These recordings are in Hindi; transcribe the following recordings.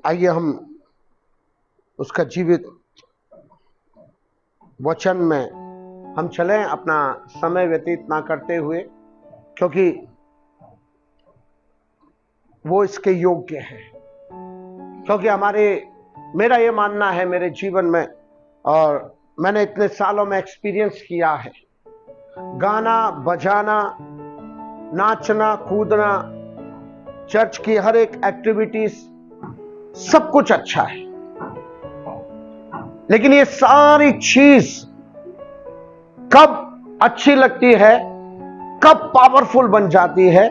आइए हम उसका जीवित वचन में हम चलें, अपना समय व्यतीत ना करते हुए, क्योंकि वो इसके योग्य है। क्योंकि मेरा ये मानना है मेरे जीवन में, और मैंने इतने सालों में एक्सपीरियंस किया है, गाना बजाना, नाचना कूदना, चर्च की हर एक एक्टिविटीज, सब कुछ अच्छा है, लेकिन ये सारी चीज कब अच्छी लगती है, कब पावरफुल बन जाती है,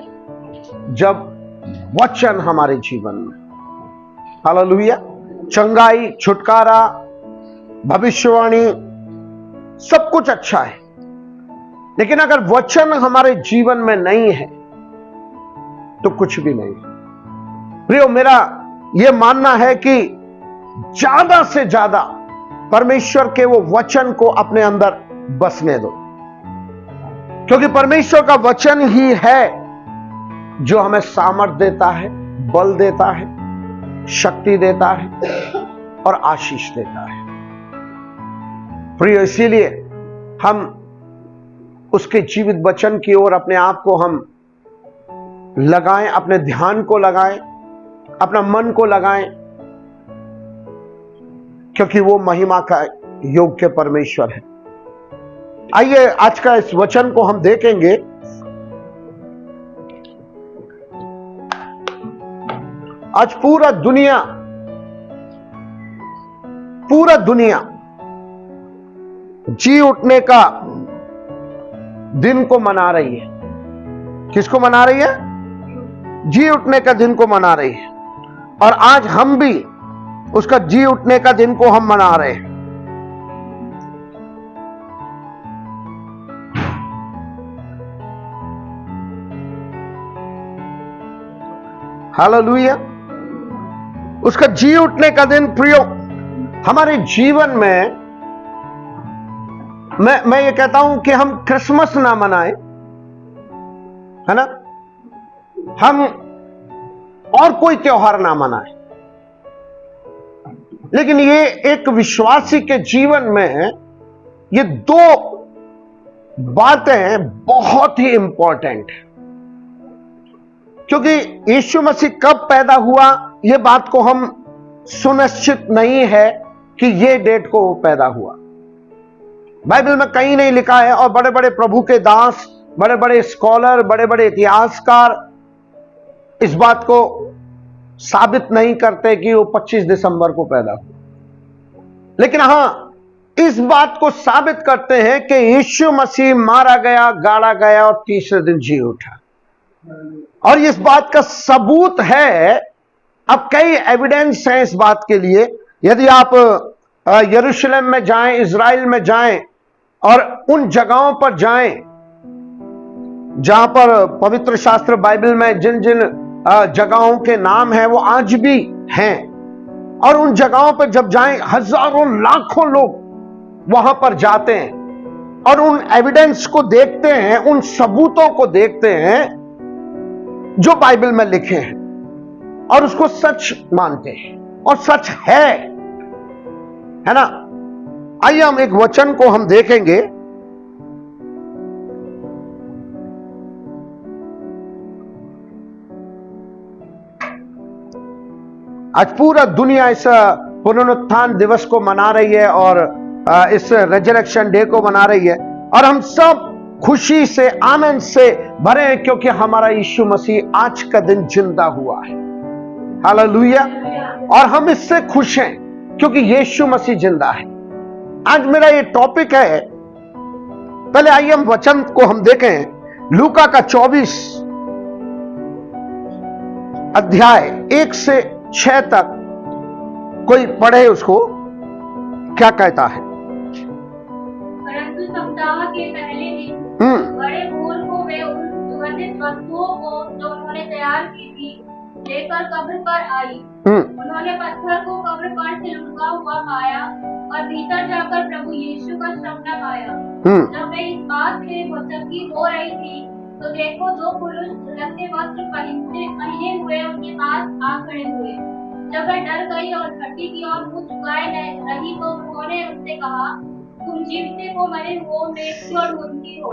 जब वचन हमारे जीवन में, हालेलुया, चंगाई, छुटकारा, भविष्यवाणी, सब कुछ अच्छा है, लेकिन अगर वचन हमारे जीवन में नहीं है तो कुछ भी नहीं है। प्रियो, मेरा यह मानना है कि ज्यादा से ज्यादा परमेश्वर के वो वचन को अपने अंदर बसने दो, क्योंकि परमेश्वर का वचन ही है जो हमें सामर्थ देता है, बल देता है, शक्ति देता है और आशीष देता है। प्रिय, इसीलिए हम उसके जीवित वचन की ओर अपने आप को हम लगाएं, अपने ध्यान को लगाएं, अपना मन को लगाएं, क्योंकि वो महिमा का योग्य परमेश्वर है। आइए आज का इस वचन को हम देखेंगे। आज पूरा दुनिया जी उठने का दिन को मना रही है। किसको मना रही है? जी उठने का दिन को मना रही है, और आज हम भी उसका जी उठने का दिन को हम मना रहे हैं। हालेलुया। उसका जी उठने का दिन प्रियो हमारे जीवन में, मैं ये कहता हूं कि हम क्रिसमस ना मनाएं, है ना, हम और कोई त्योहार ना मनाएं, लेकिन ये एक विश्वासी के जीवन में ये दो बातें बहुत ही इंपॉर्टेंट है। क्योंकि यीशु मसीह कब पैदा हुआ, ये बात को हम सुनिश्चित नहीं है कि ये डेट को वो पैदा हुआ। बाइबल में कहीं नहीं लिखा है, और बड़े बड़े प्रभु के दास, बड़े बड़े स्कॉलर, बड़े बड़े इतिहासकार इस बात को साबित नहीं करते कि वो 25 दिसंबर को पैदा हुआ। लेकिन हां, इस बात को साबित करते हैं कि यीशु मसीह मारा गया, गाड़ा गया और तीसरे दिन जी उठा। और इस बात का सबूत है, अब कई एविडेंस हैं इस बात के लिए। यदि आप यरूशलेम में जाएं, इजराइल में जाएं, और उन जगहों पर जाएं जहां पर पवित्र शास्त्र बाइबल में जिन जिन जगहों के नाम हैं वो आज भी हैं, और उन जगहों पर जब जाएं, हजारों लाखों लोग वहां पर जाते हैं और उन एविडेंस को देखते हैं, उन सबूतों को देखते हैं जो बाइबल में लिखे हैं, और उसको सच मानते हैं, और सच है ना। आइए हम एक वचन को हम देखेंगे। आज पूरा दुनिया इस पुनरुत्थान दिवस को मना रही है, और इस रेजरेक्शन डे को मना रही है, और हम सब खुशी से, आनंद से भरे हैं, क्योंकि हमारा यीशु मसीह आज का दिन जिंदा हुआ है। हालेलुया। और हम इससे खुश हैं क्योंकि यीशु मसीह जिंदा है। आज मेरा ये टॉपिक है। पहले आइए हम वचन को हम देखें। लूका का 24 अध्याय 1 से 6 तक कोई पढ़े उसको, क्या कहता है। परंतु सप्ताह के पहले दिन बड़े भोर को वे उन सुगंधित वस्तुओं को जो उन्होंने तैयार की थी लेकर कब्र पर आई। उन्होंने पत्थर को कब्र पर से लुढ़का हुआ पाया और भीतर जाकर प्रभु यीशु का शव न पाया। जब वे इस बात से भौचक्की हो रही थी तो देखो, दो पुरुष लत्ते वस्त्र पहने हुए उनके पास आ खड़े हुए। जब वे डर गई और घटी की ओर मुंह चुकाए रही तो उन्होंने उससे कहा, तुम जीवते को मरे हुओं में क्यों ढूंढती हो?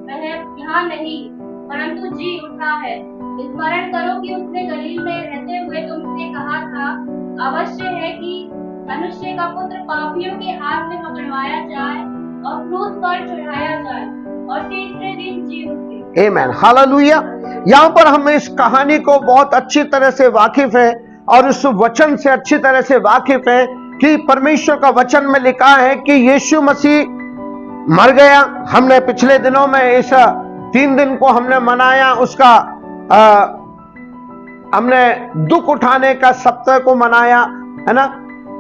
वह यहाँ नहीं, परंतु जी उठा है। स्मरण करो कि उसने गलील में रहते हुए तुमसे कहा था, अवश्य है कि मनुष्य का पुत्र पापियों के हाथ में पकड़वाया जाए और क्रूस पर चढ़ाया जाए और तीसरे दिन जी उठे। आमेन, हालेलुया। यहां पर हम इस कहानी को बहुत अच्छी तरह से वाकिफ है और उस वचन से अच्छी तरह से वाकिफ है कि परमेश्वर का वचन में लिखा है कि यीशु मसीह मर गया। हमने पिछले दिनों में इस 3 दिन को हमने मनाया, उसका हमने दुख उठाने का सप्ताह को मनाया, है ना।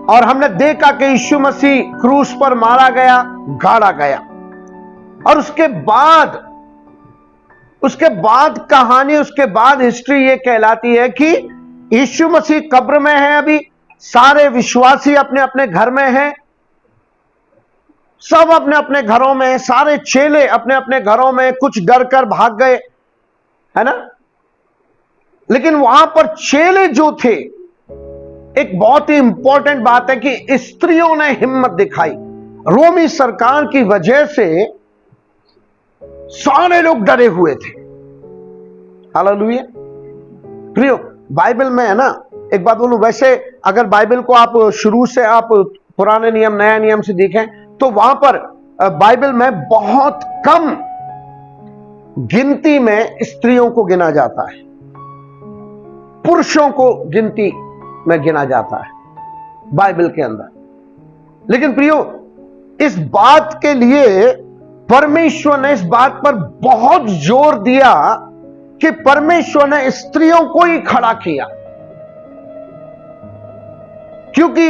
और हमने देखा कि यीशु मसीह क्रूस पर मारा गया, गाड़ा गया। और उसके बाद कहानी, उसके बाद हिस्ट्री ये कहलाती है कि यीशु मसीह कब्र में है। अभी सारे विश्वासी अपने अपने घर में हैं, सब अपने अपने घरों में, सारे चेले अपने अपने घरों में, कुछ डर कर भाग गए, है ना। लेकिन वहां पर चेले जो थे, एक बहुत ही इंपॉर्टेंट बात है कि स्त्रियों ने हिम्मत दिखाई। रोमी सरकार की वजह से सारे लोग डरे हुए थे। हालेलुया। प्रियो, बाइबल में है ना, एक बात बोलूं, वैसे अगर बाइबल को आप शुरू से आप पुराने नियम नया नियम से देखें तो वहां पर बाइबल में बहुत कम गिनती में स्त्रियों को गिना जाता है, पुरुषों को गिनती में गिना जाता है बाइबल के अंदर। लेकिन प्रियो, इस बात के लिए परमेश्वर ने इस बात पर बहुत जोर दिया कि परमेश्वर ने स्त्रियों को ही खड़ा किया, क्योंकि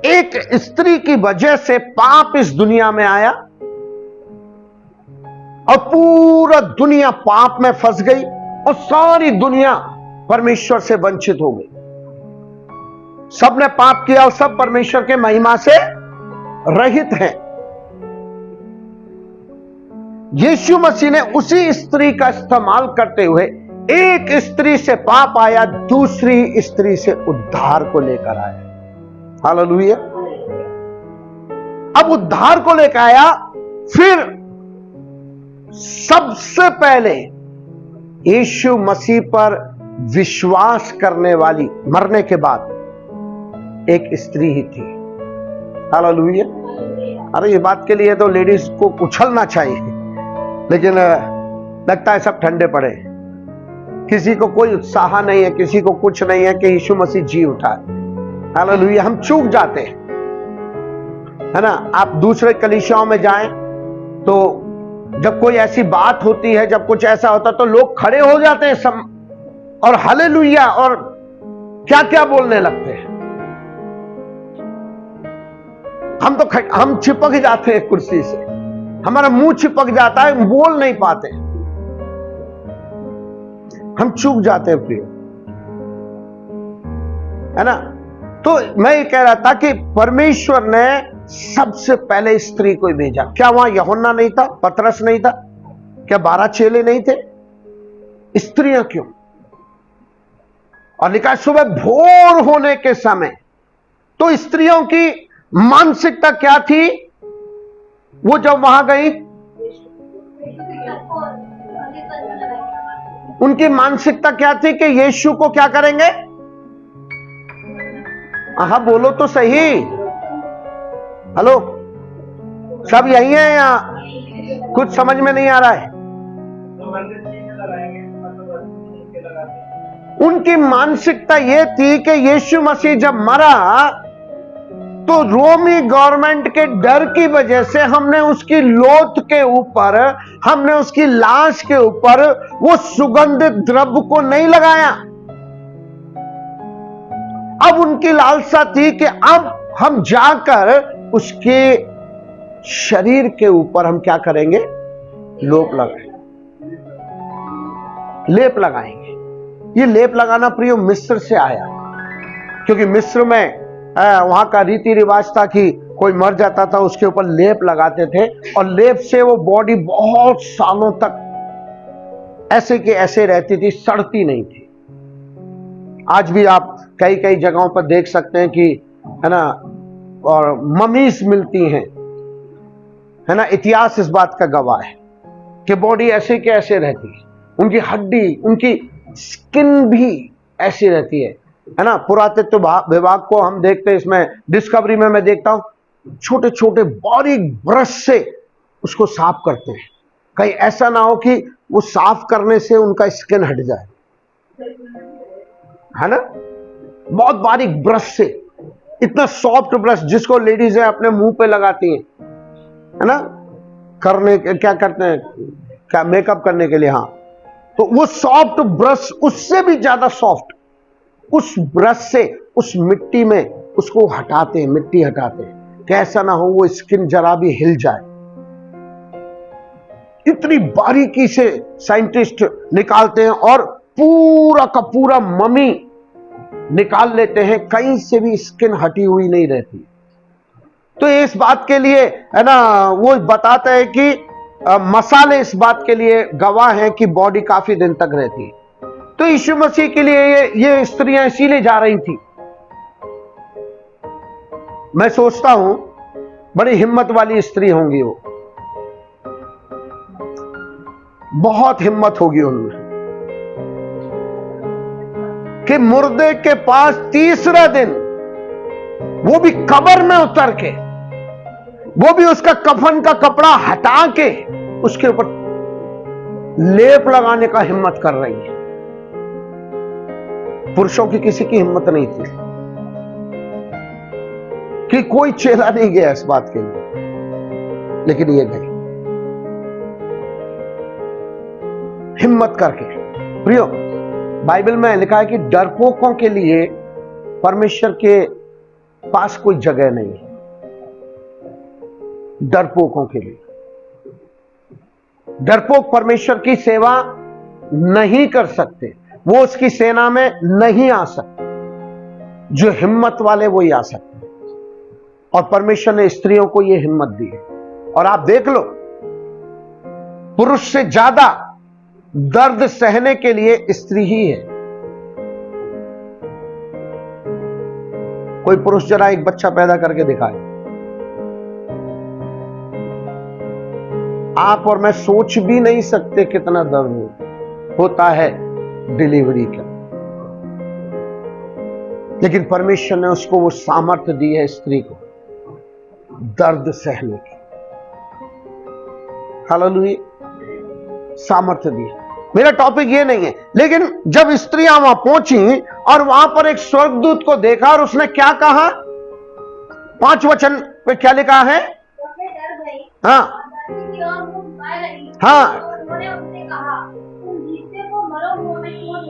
एक स्त्री की वजह से पाप इस दुनिया में आया और पूरा दुनिया पाप में फंस गई और सारी दुनिया परमेश्वर से वंचित हो गई। सबने पाप किया और सब परमेश्वर के महिमा से रहित हैं। यीशु मसीह ने उसी स्त्री का इस्तेमाल करते हुए, एक स्त्री से पाप आया, दूसरी स्त्री से उद्धार को लेकर आया। हालेलुया। अब उद्धार को लेकर आया, फिर सबसे पहले यीशु मसीह पर विश्वास करने वाली मरने के बाद एक स्त्री ही थी। हालेलुया। अरे ये बात के लिए तो लेडीज को उछलना चाहिए, लेकिन लगता है सब ठंडे पड़े, किसी को कोई उत्साह नहीं है, किसी को कुछ नहीं है कि यीशु मसीह जी उठा है। हालेलुया। हम चूक जाते हैं, है ना। आप दूसरे कलीसियाओं में जाएं तो जब कोई ऐसी बात होती है, जब कुछ ऐसा होता तो लोग खड़े हो जाते हैं और हालेलुया और क्या क्या बोलने लगते हैं। हम चिपक जाते हैं कुर्सी से, हमारा मुंह चिपक जाता है, बोल नहीं पाते, हम चूक जाते हैं प्रिय, है ना। तो मैं ये कह रहा था कि परमेश्वर ने सबसे पहले स्त्री को भेजा। क्या वहां यूहन्ना नहीं था, पतरस नहीं था, क्या 12 चेले नहीं थे? स्त्रियां क्यों? और लिखा सुबह भोर होने के समय। तो स्त्रियों की मानसिकता क्या थी वो जब वहां गई? उनकी मानसिकता क्या थी कि यीशु को क्या करेंगे? हाँ बोलो तो सही। हेलो, सब यही है या कुछ समझ में नहीं आ रहा है? उनकी मानसिकता यह थी कि यीशु मसीह जब मरा तो रोमी गवर्नमेंट के डर की वजह से हमने उसकी लोथ के ऊपर, हमने उसकी लाश के ऊपर वो सुगंधित द्रव्य को नहीं लगाया। अब उनकी लालसा थी कि अब हम जाकर उसके शरीर के ऊपर हम क्या करेंगे? लेप लगाएंगे। ये लेप लगाना प्रियो मिस्र से आया, क्योंकि मिस्र में वहां का रीति रिवाज था कि कोई मर जाता था उसके ऊपर लेप लगाते थे और लेप से वो बॉडी बहुत सालों तक ऐसे के ऐसे रहती थी, सड़ती नहीं थी। आज भी आप कई कई जगहों पर देख सकते हैं कि, है ना, और ममीज मिलती हैं, है ना। इतिहास इस बात का गवाह है कि बॉडी ऐसे के ऐसे रहती है, उनकी हड्डी, उनकी स्किन भी ऐसी रहती है ना। पुरातत्व विभाग को हम देखते हैं, इसमें डिस्कवरी में मैं देखता हूं छोटे छोटे बारीक ब्रश से उसको साफ करते हैं, कहीं ऐसा ना हो कि वो साफ करने से उनका स्किन हट जाए, है ना। बहुत बारीक ब्रश से, इतना सॉफ्ट ब्रश जिसको लेडीज अपने मुंह पे लगाती हैं, है ना, करने क्या करते हैं, क्या मेकअप करने के लिए, हाँ। तो वो सॉफ्ट ब्रश उससे भी ज्यादा सॉफ्ट, उस ब्रश से उस मिट्टी में उसको हटाते हैं, मिट्टी हटाते हैं कि ऐसा ना हो वो स्किन जरा भी हिल जाए। इतनी बारीकी से साइंटिस्ट निकालते हैं और पूरा का पूरा ममी निकाल लेते हैं, कहीं से भी स्किन हटी हुई नहीं रहती। तो इस बात के लिए, है ना, वो बताता है कि मसाले इस बात के लिए गवाह हैं कि बॉडी काफी दिन तक रहती है। तो यीशु मसीह के लिए ये स्त्रियां इसीलिए जा रही थी। मैं सोचता हूं बड़ी हिम्मत वाली स्त्री होंगी वो, बहुत हिम्मत होगी उनमें कि मुर्दे के पास तीसरा दिन, वो भी कब्र में उतर के, वो भी उसका कफन का कपड़ा हटा के उसके ऊपर लेप लगाने का हिम्मत कर रही है। पुरुषों की किसी की हिम्मत नहीं थी कि कोई चेला नहीं गया इस बात के लिए, लेकिन ये गई हिम्मत करके। प्रियो, बाइबल में लिखा है कि डरपोकों के लिए परमेश्वर के पास कोई जगह नहीं है। डरपोकों के लिए, डरपोक परमेश्वर की सेवा नहीं कर सकते, वो उसकी सेना में नहीं आ सकते। जो हिम्मत वाले वो ही आ सकते हैं, और परमेश्वर ने स्त्रियों को ये हिम्मत दी है। और आप देख लो, पुरुष से ज्यादा दर्द सहने के लिए स्त्री ही है। कोई पुरुष जरा एक बच्चा पैदा करके दिखाए, आप और मैं सोच भी नहीं सकते कितना दर्द होता है डिलीवरी का। लेकिन परमेश्वर ने उसको वो सामर्थ्य दी है, स्त्री को, दर्द सहने की। हालेलुया, सामर्थ्य दी। मेरा टॉपिक ये नहीं है, लेकिन जब स्त्रियां वहां पहुंची और वहां पर एक स्वर्गदूत को देखा, और उसने क्या कहा, 5 वचन पे क्या लिखा है, हाँ हाँ,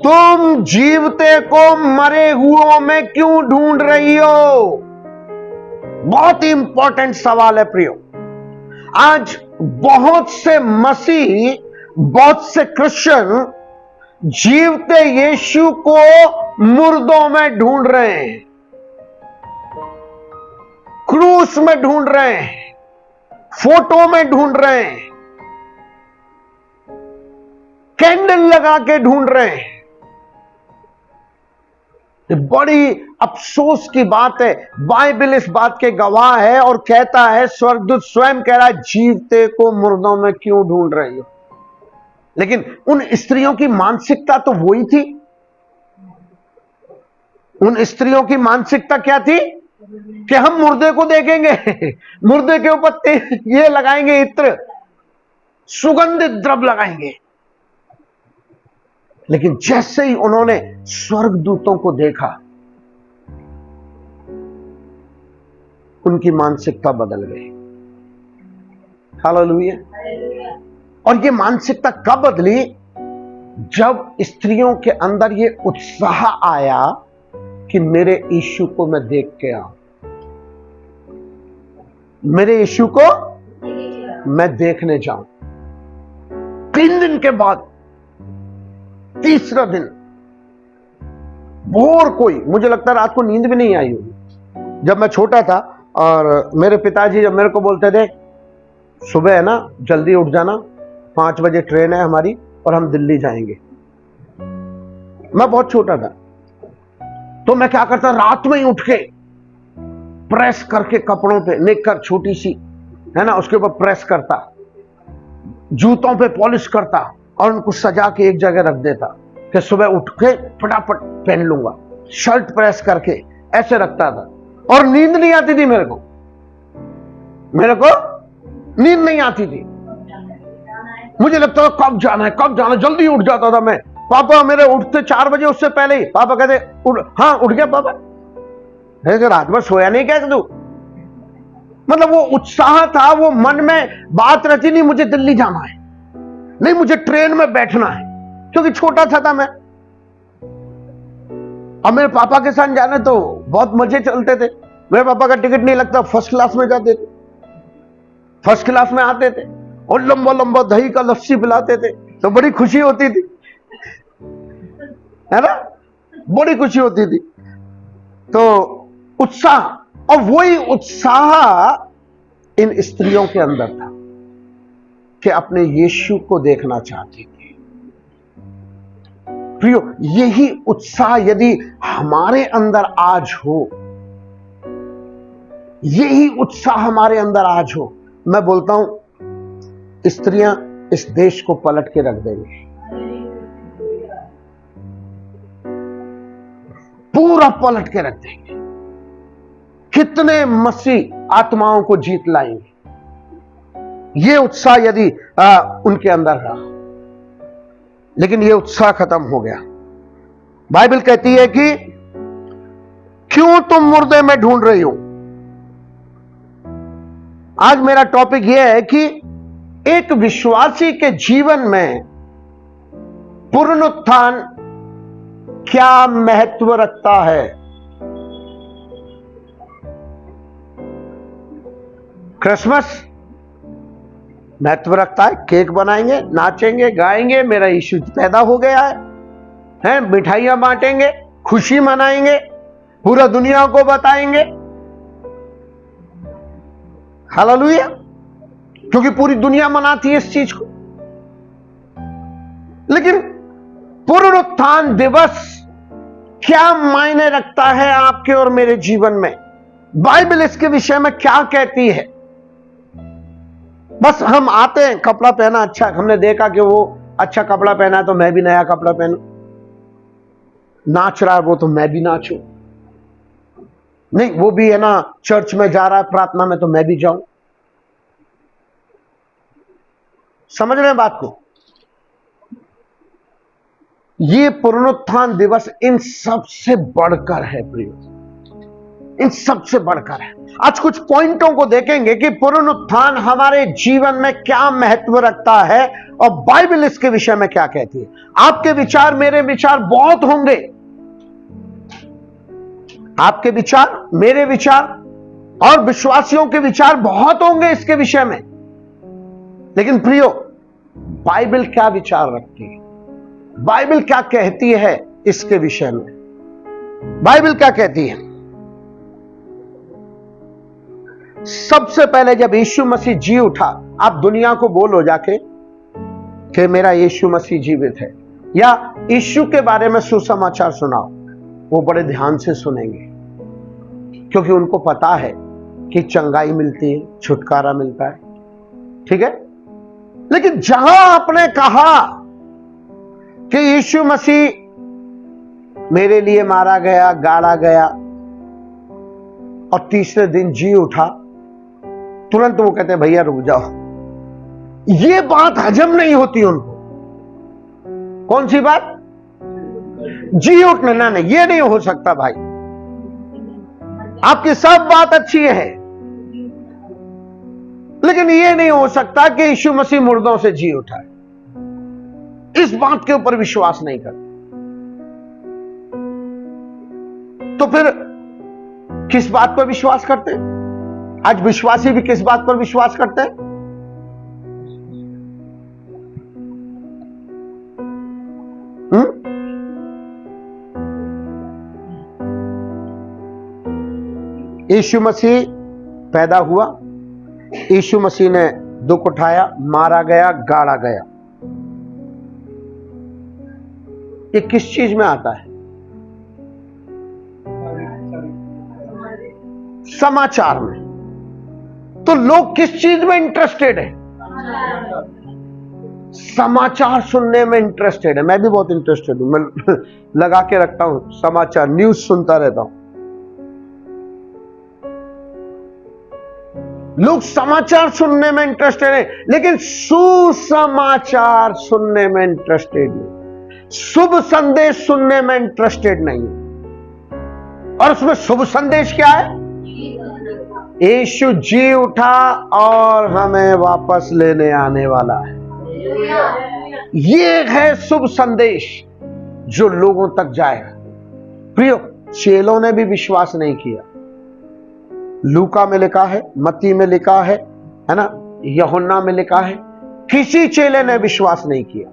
तुम जीवते को मरे हुओं में क्यों ढूंढ रही हो। बहुत ही इंपॉर्टेंट सवाल है प्रियो। आज बहुत से मसीह, बहुत से क्रिश्चियन जीवते यीशु को मुर्दों में ढूंढ रहे हैं, क्रूस में ढूंढ रहे हैं, फोटो में ढूंढ रहे हैं, कैंडल लगा के ढूंढ रहे हैं। बड़ी अफसोस की बात है। बाइबल इस बात के गवाह है और कहता है, स्वर्गदूत स्वयं कह रहा है, जीवते को मुर्दों में क्यों ढूंढ रही हो। लेकिन उन स्त्रियों की मानसिकता तो वही थी। उन स्त्रियों की मानसिकता क्या थी कि हम मुर्दे को देखेंगे, मुर्दे के ऊपर ये लगाएंगे, इत्र, सुगंधित द्रव्य लगाएंगे। लेकिन जैसे ही उन्होंने स्वर्गदूतों को देखा, उनकी मानसिकता बदल गई। हालेलुया। और ये मानसिकता कब बदली, जब स्त्रियों के अंदर ये उत्साह आया कि मेरे यीशु को मैं देख के आऊं, मेरे यीशु को मैं देखने जाऊं। 3 दिन के बाद, तीसरा दिन भोर, कोई, मुझे लगता है रात को नींद भी नहीं आई होगी। जब मैं छोटा था और मेरे पिताजी जब मेरे को बोलते थे, सुबह है ना, जल्दी उठ जाना, 5 बजे ट्रेन है हमारी और हम दिल्ली जाएंगे। मैं बहुत छोटा था, तो मैं क्या करता, रात में ही उठ के प्रेस करके कपड़ों पे, निक्कर छोटी सी है ना, उसके ऊपर प्रेस करता, जूतों पे पॉलिश करता और उनको सजा के एक जगह रख देता कि सुबह उठ के फटाफट पहन लूंगा। शर्ट प्रेस करके ऐसे रखता था और नींद नहीं आती थी मेरे को नींद नहीं आती थी। मुझे लगता था कब जाना है, जल्दी उठ जाता था मैं। पापा मेरे उठते 4 बजे, उससे पहले ही पापा कहते हाँ उठ गया पापा। रात भर सोया नहीं क्या तू? मतलब वो उत्साह था, वो मन में बात रहती नहीं मुझे दिल्ली जाना है, नहीं मुझे ट्रेन में बैठना है, क्योंकि छोटा था मैं। अब मेरे पापा के साथ जाने तो बहुत मजे चलते थे। मेरे पापा का टिकट नहीं लगता, फर्स्ट क्लास में जाते थे, फर्स्ट क्लास में आते थे और लंबा लंबा दही का लस्सी पिलाते थे, तो बड़ी खुशी होती थी, है ना, बड़ी खुशी होती थी। तो उत्साह, और वही उत्साह इन स्त्रियों के अंदर था कि अपने यीशु को देखना चाहती थी। प्रियो, यही उत्साह यदि हमारे अंदर आज हो, यही उत्साह हमारे अंदर आज हो, मैं बोलता हूं स्त्रियां इस देश को पलट के रख देंगी, पूरा पलट के रख देंगे। कितने मसीह आत्माओं को जीत लाएंगे, ये उत्साह यदि उनके अंदर रहा। लेकिन ये उत्साह खत्म हो गया। बाइबल कहती है कि क्यों तुम मुर्दे में ढूंढ रही हो। आज मेरा टॉपिक यह है कि एक विश्वासी के जीवन में पुनरुत्थान क्या महत्व रखता है। क्रिसमस महत्व रखता है, केक बनाएंगे, नाचेंगे, गाएंगे, मेरा यीशु पैदा हो गया है, मिठाइयां बांटेंगे, खुशी मनाएंगे, पूरा दुनिया को बताएंगे, हालेलुया, क्योंकि पूरी दुनिया मनाती है इस चीज को। लेकिन पुनरुत्थान दिवस क्या मायने रखता है आपके और मेरे जीवन में? बाइबल इसके विषय में क्या कहती है? बस हम आते हैं, कपड़ा पहना अच्छा, हमने देखा कि वो अच्छा कपड़ा पहना तो मैं भी नया कपड़ा पहनूं, नाच रहा है वो तो मैं भी नाचूं, नहीं वो भी है ना चर्च में जा रहा है प्रार्थना में तो मैं भी जाऊं। समझ रहे हैं बात को? ये पुनरुत्थान दिवस इन सब से बढ़कर है प्रियो, इन सब से बढ़कर है। आज कुछ पॉइंटों को देखेंगे कि पुनरुत्थान हमारे जीवन में क्या महत्व रखता है और बाइबल इसके विषय में क्या कहती है। आपके विचार मेरे विचार बहुत होंगे, आपके विचार मेरे विचार और विश्वासियों के विचार बहुत होंगे इसके विषय में। लेकिन प्रियो, बाइबल क्या विचार रखती है, बाइबल क्या कहती है इसके विषय में? बाइबल क्या कहती है? सबसे पहले जब यीशु मसीह जी उठा, आप दुनिया को बोलो जाके कि मेरा यीशु मसीह जीवित है, या यीशु के बारे में सुसमाचार सुनाओ, वो बड़े ध्यान से सुनेंगे, क्योंकि उनको पता है कि चंगाई मिलती है, छुटकारा मिलता है, ठीक है। लेकिन जहां आपने कहा कि यीशु मसीह मेरे लिए मारा गया, गाड़ा गया और तीसरे दिन जी उठा, तुरंत वो कहते हैं भैया रुक जाओ। ये बात हजम नहीं होती उनको। कौन सी बात? जी उठना, ना नहीं, ये नहीं हो सकता भाई। आपकी सब बात अच्छी है, लेकिन ये नहीं हो सकता कि यीशु मसीह मुर्दों से जी उठा है। इस बात के ऊपर विश्वास नहीं करते। तो फिर किस बात पर विश्वास करते हैं? आज विश्वासी भी किस बात पर विश्वास करते हैं? यीशु मसीह पैदा हुआ, यीशु मसीह ने दुख उठाया, मारा गया, गाड़ा गया। ये किस चीज में आता है? समाचार में। तो लोग किस चीज में इंटरेस्टेड है? समाचार सुनने में इंटरेस्टेड है। मैं भी बहुत इंटरेस्टेड हूं, मैं लगा के रखता हूं समाचार, न्यूज सुनता रहता हूं। लोग समाचार सुनने में इंटरेस्टेड है, लेकिन सुसमाचार सुनने में इंटरेस्टेड नहीं, शुभ संदेश सुनने में इंटरेस्टेड नहीं। और उसमें शुभ संदेश क्या है? यीशु जी उठा और हमें वापस लेने आने वाला है। ये है शुभ संदेश जो लोगों तक जाएगा। प्रियो, चेलों ने भी विश्वास नहीं किया। लूका में लिखा है, मत्ती में लिखा है ना, यूहन्ना में लिखा है, किसी चेले ने विश्वास नहीं किया।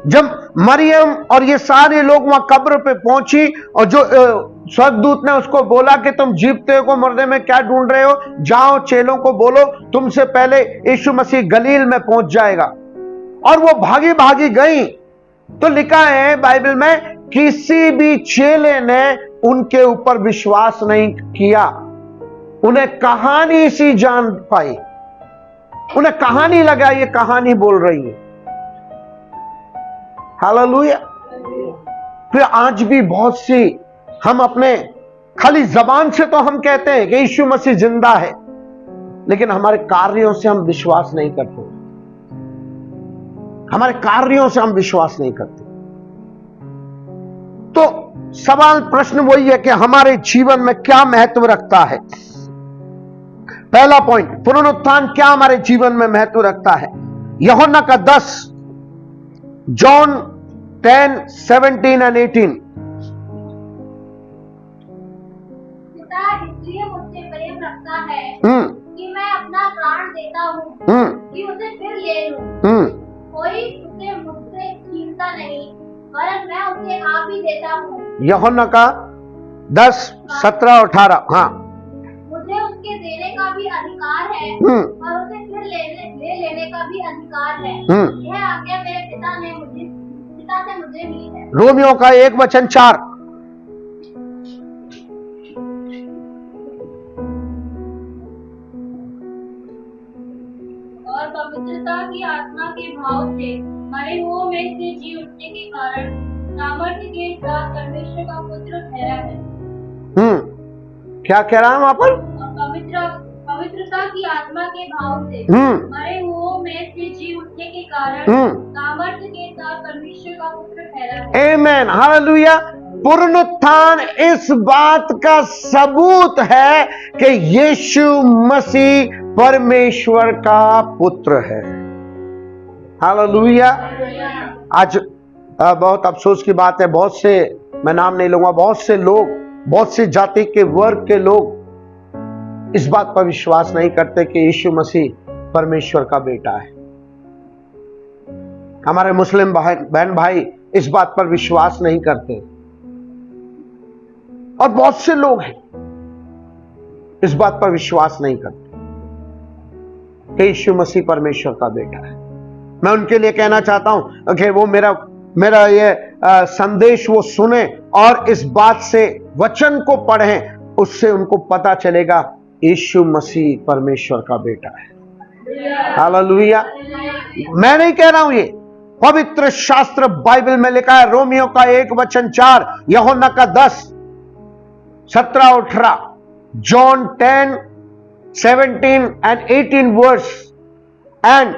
जब मरियम और ये सारे लोग वहां कब्र पे पहुंची और जो स्वर्गदूत ने उसको बोला कि तुम जीवते को मुर्दे में क्या ढूंढ रहे हो, जाओ चेलों को बोलो तुमसे पहले यीशु मसीह गलील में पहुंच जाएगा, और वो भागी भागी गई, तो लिखा है बाइबल में किसी भी चेले ने उनके ऊपर विश्वास नहीं किया। उन्हें कहानी सी जान पाई, उन्हें कहानी लगा ये कहानी बोल रही है। हालेलुया। फिर आज भी बहुत सी हम अपने खाली जबान से तो हम कहते हैं कि यीशु मसीह जिंदा है, लेकिन हमारे कार्यों से हम विश्वास नहीं करते। हमारे कार्यों से हम विश्वास नहीं करते। तो सवाल प्रश्न वही है कि हमारे जीवन में क्या महत्व रखता है। पहला पॉइंट, पुनरुत्थान क्या हमारे जीवन में महत्व रखता है। यूहन्ना का 10, जॉन 10, 17 and 18। पिता इसलिए मुझसे प्रेम रखता है कि मैं अपना प्राण देता हूँ कि उसे फिर ले लूं। कोई उसे मुझसे छीनता नहीं, वरन मैं उसे आप ही देता हूँ। यूहन्ना का 10, 17 और 18। हाँ, मुझे उसके देने का भी अधिकार है और उसे फिर ले लेने का भी अधिकार है। यह आज्ञा मेरे पिता से मुझे मिली है। रोमियो का 1:4। और पवित्रता की आत्मा के भाव से मरे हुओं में से जी उठने के कारण सामर्थ्य के साथ परमेश्वर का पुत्र ठहरा है। क्या कह रहा है वहां पर? पवित्रता की आत्मा के भाव से मरे हुओं में से जी उठने के कारण सामर्थ्य के साथ परमेश्वर का पुत्र ठहरा है। आमीन, हालेलुया। पुनरुत्थान इस बात का सबूत है कि यीशु मसीह परमेश्वर का पुत्र है। हालेलुया। आज बहुत अफसोस की बात है, बहुत से, मैं नाम नहीं लूंगा, बहुत से लोग, बहुत सी जाति के वर्ग के लोग इस बात पर विश्वास नहीं करते कि यीशु मसीह परमेश्वर का बेटा है। हमारे मुस्लिम बहन भाई इस बात पर विश्वास नहीं करते, और बहुत से लोग हैं इस बात पर विश्वास नहीं करते कि यीशु मसीह परमेश्वर का बेटा है। मैं उनके लिए कहना चाहता हूं कि वो मेरा ये संदेश वो सुने और इस बात से वचन को पढ़ें, उससे उनको पता चलेगा यीशु मसीह परमेश्वर का बेटा है। हालेलुया। मैं नहीं कह रहा हूं, ये पवित्र शास्त्र बाइबल में लिखा है। रोमियो का 1:4, यूहन्ना का 10, 17 और 18, John 10, 17 and 18 verse, and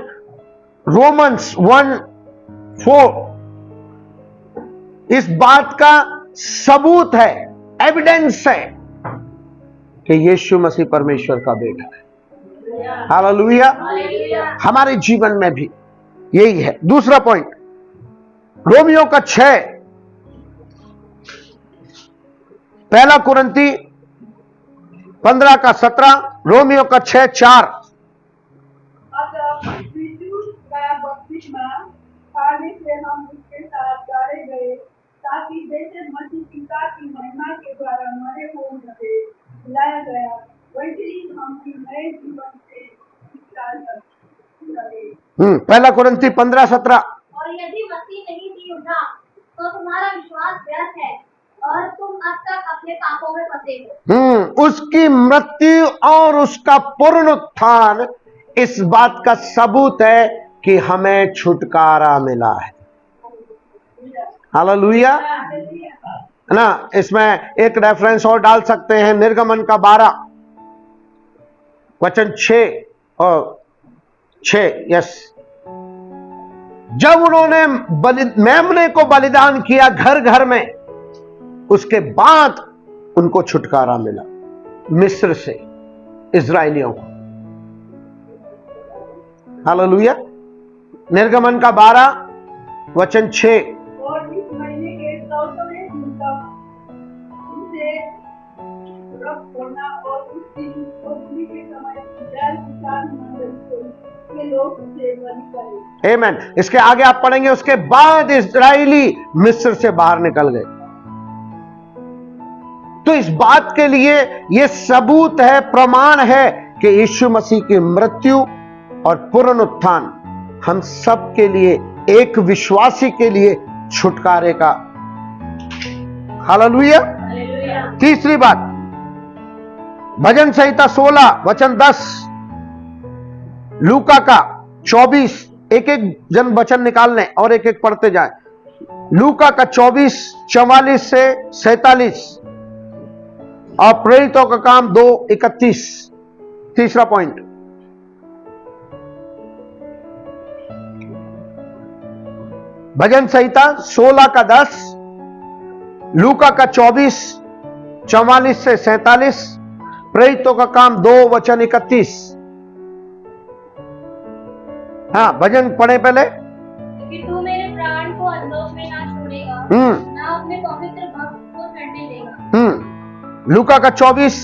Romans 1:4 इस बात का सबूत है, एविडेंस है कि यीशु मसीह परमेश्वर का बेटा है। हालेलुया। हमारे जीवन में भी यही है। दूसरा पॉइंट, रोमियो का 6, पहला कुरिन्थी 15 का 17, रोमियो का 6:4। हम उसके साथ गाड़े गए ताकि जैसे मसीह पिता की महिमा के द्वारा मरे हुओं से लाया गया, वैसे ही हम नए जीवन से पहला कुरिन्थी 15:17। और यदि मसीह नहीं जी उठा तो तुम्हारा विश्वास व्यर्थ है और तुम अब तक अपने अपने पापों में फंसे हो। उसकी मृत्यु और उसका पुनरुत्थान इस बात का सबूत है कि हमें छुटकारा मिला है। हालेलुया, है ना। इसमें एक रेफरेंस और डाल सकते हैं, निर्गमन का 12 वचन 6 और 6। यस, जब उन्होंने मेमने को बलिदान किया घर घर में, उसके बाद उनको छुटकारा मिला मिस्र से इजराइलियों को। हालेलुया। निर्गमन का 12 वचन 6। और इस महीने के 14वें दिन तक उनसे रब होना और उस दिन रोशनी के समय जल किसान मंडल के लोग से बलि करें। आमीन। इसके आगे आप पढ़ेंगे, उसके बाद इजराइली मिस्र से बाहर निकल गए। तो इस बात के लिए यह सबूत है, प्रमाण है कि यीशु मसीह की मृत्यु और पुनरुत्थान हम सब के लिए, एक विश्वासी के लिए छुटकारे का। हालेलुया। तीसरी बात, भजन संहिता 16 वचन 10, लूका का 24, एक एक जन वचन निकाल लें और एक एक पढ़ते जाए। लूका का 24 44 से 47 और प्रेरितों का काम 2:31। तीसरा पॉइंट, भजन संहिता 16 का 10, लूका का 24 44 से 47, प्रेरितों का काम 2 वचन 31। हाँ, भजन पढ़े पहले। कि तू मेरे प्राण को अधोलोक में ना छोड़ेगा, ना अपने पवित्र भक्त को चढ़ने देगा। लूका का 24।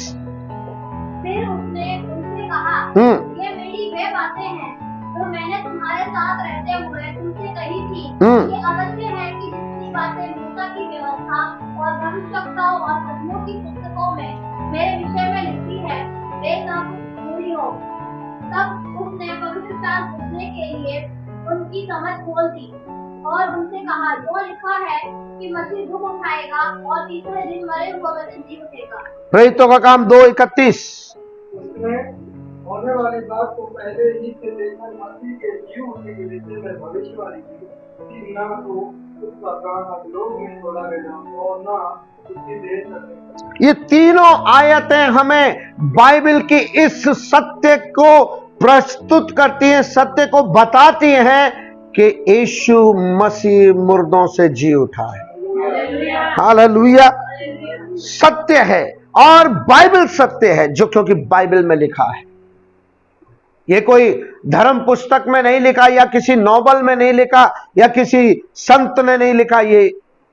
फिर उसने उनसे कहा, ये मेरी वे बातें हैं जो मैंने तुम्हारे साथ रहते हुए तुमसे कही थी। ये अवश्य है कि जितनी बातें मूसा की व्यवस्था और भविष्यवक्ताओं और कदमों की पुस्तकों में मेरे विषय में लिखी है, वे सब पूरी हो। तब उसने पवित्र शास्त्र बुझने के लिए उनकी समझ खोल दी और उनसे कहा, जो लिखा है कि मसीह दुख उठाएगा और तीसरे दिन मरे हुए में से जी उठेगा। प्रेरितों का काम 2:31। उसमें होने वाली बात को पहले ही से लेकर मसीह के जी उठने के विषय में भविष्यवाणी की कि ना तो उसका प्राण अधोलोक में छोड़ा गया और ना उसकी देह चढ़ने। ये तीनों आयतें हमें बाइबल की इस सत्य को प्रस्तुत करती हैं, सत्य को बताती हैं कि यीशु मसीह मुर्दों से जी उठा है। हालेलुया। सत्य है और बाइबल सत्य है, जो क्योंकि बाइबल में लिखा है। ये कोई धर्म पुस्तक में नहीं लिखा, या किसी नॉवल में नहीं लिखा, या किसी संत ने नहीं लिखा, ये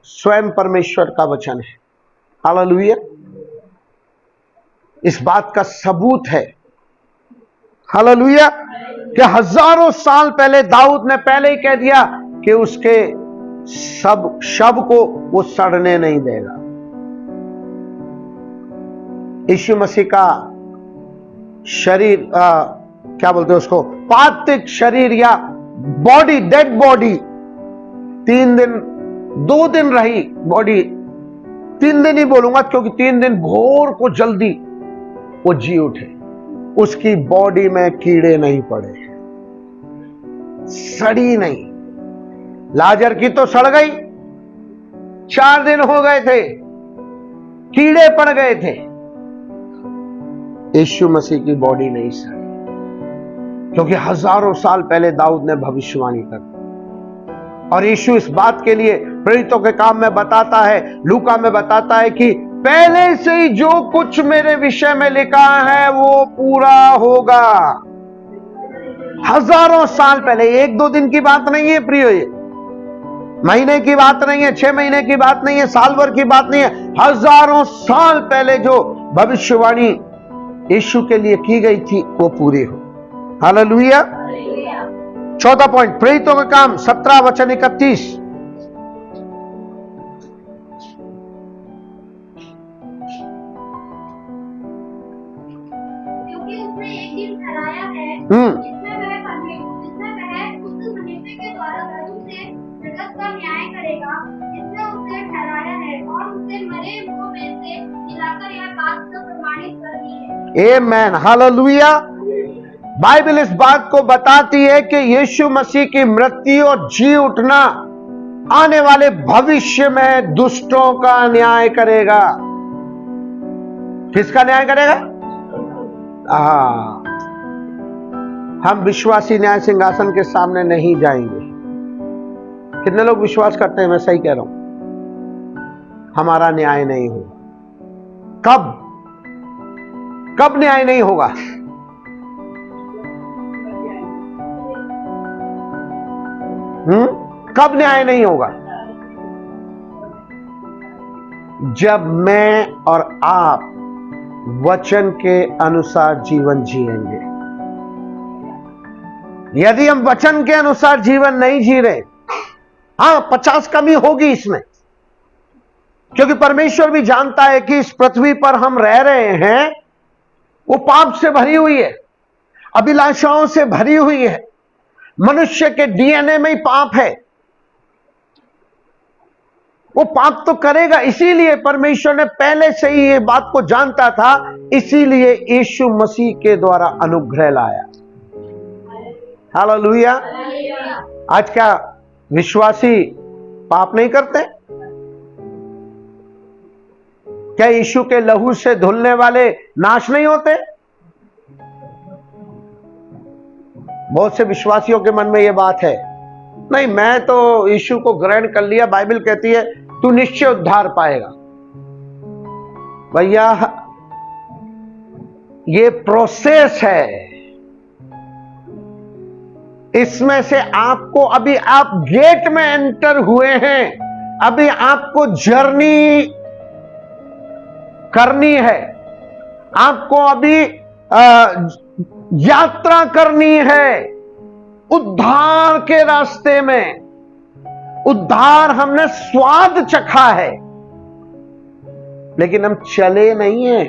स्वयं परमेश्वर का वचन है। हालेलुया। इस बात का सबूत है, हालेलुया, कि हजारों साल पहले दाऊद ने पहले ही कह दिया कि उसके सब शव को वो सड़ने नहीं देगा। यीशु मसीह का शरीर, क्या बोलते हैं उसको, पार्थिव शरीर या बॉडी, डेड बॉडी 3 दिन 2 दिन रही बॉडी, 3 दिन ही बोलूंगा क्योंकि 3 दिन भोर को जल्दी वो जी उठे। उसकी बॉडी में कीड़े नहीं पड़े, सड़ी नहीं। लाजर की तो सड़ गई, 4 दिन हो गए थे, कीड़े पड़ गए थे। यीशु मसीह की बॉडी नहीं सड़ी, क्योंकि हजारों साल पहले दाऊद ने भविष्यवाणी कर दी। और यीशु इस बात के लिए प्रेरितों के काम में बताता है, लूका में बताता है कि पहले से ही जो कुछ मेरे विषय में लिखा है वो पूरा होगा। हजारों साल पहले, 1-2 दिन की बात नहीं है प्रियो, ये महीने की बात नहीं है, 6 महीने की बात नहीं है, साल भर की बात नहीं है। हजारों साल पहले जो भविष्यवाणी यीशु के लिए की गई थी वो पूरी हो। हालेलुया। चौथा पॉइंट, प्रेरितों का काम 17 वचन 31। क्योंकि उसने एक दिन ठहराया है जिसमें वह उस मनुष्य के द्वारा धर्म से जगत का न्याय करेगा, जिसने उसे ठहराया है और उसे मरे हुओं में से आमेन, हालेलुया। बाइबल इस बात को बताती है कि यीशु मसीह की मृत्यु और जी उठना आने वाले भविष्य में दुष्टों का न्याय करेगा। किसका न्याय करेगा? हम विश्वासी न्याय सिंहासन के सामने नहीं जाएंगे। कितने लोग विश्वास करते हैं मैं सही कह रहा हूं? हमारा न्याय नहीं होगा। कब न्याय नहीं होगा? कब न्याय नहीं होगा? जब मैं और आप वचन के अनुसार जीवन जिएंगे। यदि हम वचन के अनुसार जीवन नहीं जी रहे, 50 कमी होगी इसमें, क्योंकि परमेश्वर भी जानता है कि इस पृथ्वी पर हम रह रहे हैं वो पाप से भरी हुई है, अभिलाषाओं से भरी हुई है। मनुष्य के डीएनए में ही पाप है। वो पाप तो करेगा, इसीलिए परमेश्वर ने पहले से ही ये बात को जानता था, इसीलिए यीशु मसीह के द्वारा अनुग्रह लाया। हालेलुया। आज क्या विश्वासी पाप नहीं करते? क्या यीशु के लहू से धुलने वाले नाश नहीं होते? बहुत से विश्वासियों के मन में यह बात है, नहीं मैं तो यीशु को ग्रहण कर लिया, बाइबल कहती है तू निश्चय उद्धार पाएगा। भैया ये प्रोसेस है, इसमें से आपको अभी आप गेट में एंटर हुए हैं, अभी आपको जर्नी करनी है, आपको अभी यात्रा करनी है उद्धार के रास्ते में। उद्धार हमने स्वाद चखा है, लेकिन हम चले नहीं हैं।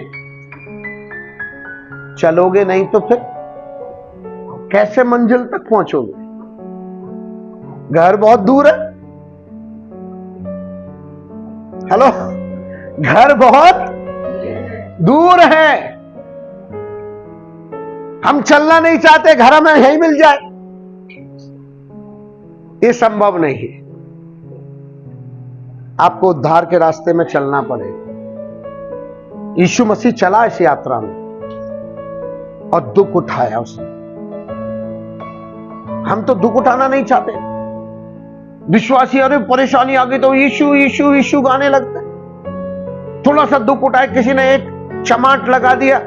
चलोगे नहीं तो फिर कैसे मंजिल तक पहुंचोगे? घर बहुत दूर है। हेलो, घर बहुत दूर है। हम चलना नहीं चाहते, घर में यही मिल जाए, ये संभव नहीं है। आपको उद्धार के रास्ते में चलना पड़ेगा। यीशु मसीह चला इस यात्रा में और दुख उठाया उसने। हम तो दुख उठाना नहीं चाहते। विश्वासी अरे परेशानी आ गई तो यीशु यीशु यीशु गाने लगते। थोड़ा सा दुख उठाए, किसी ने एक चमाट लगा दिया,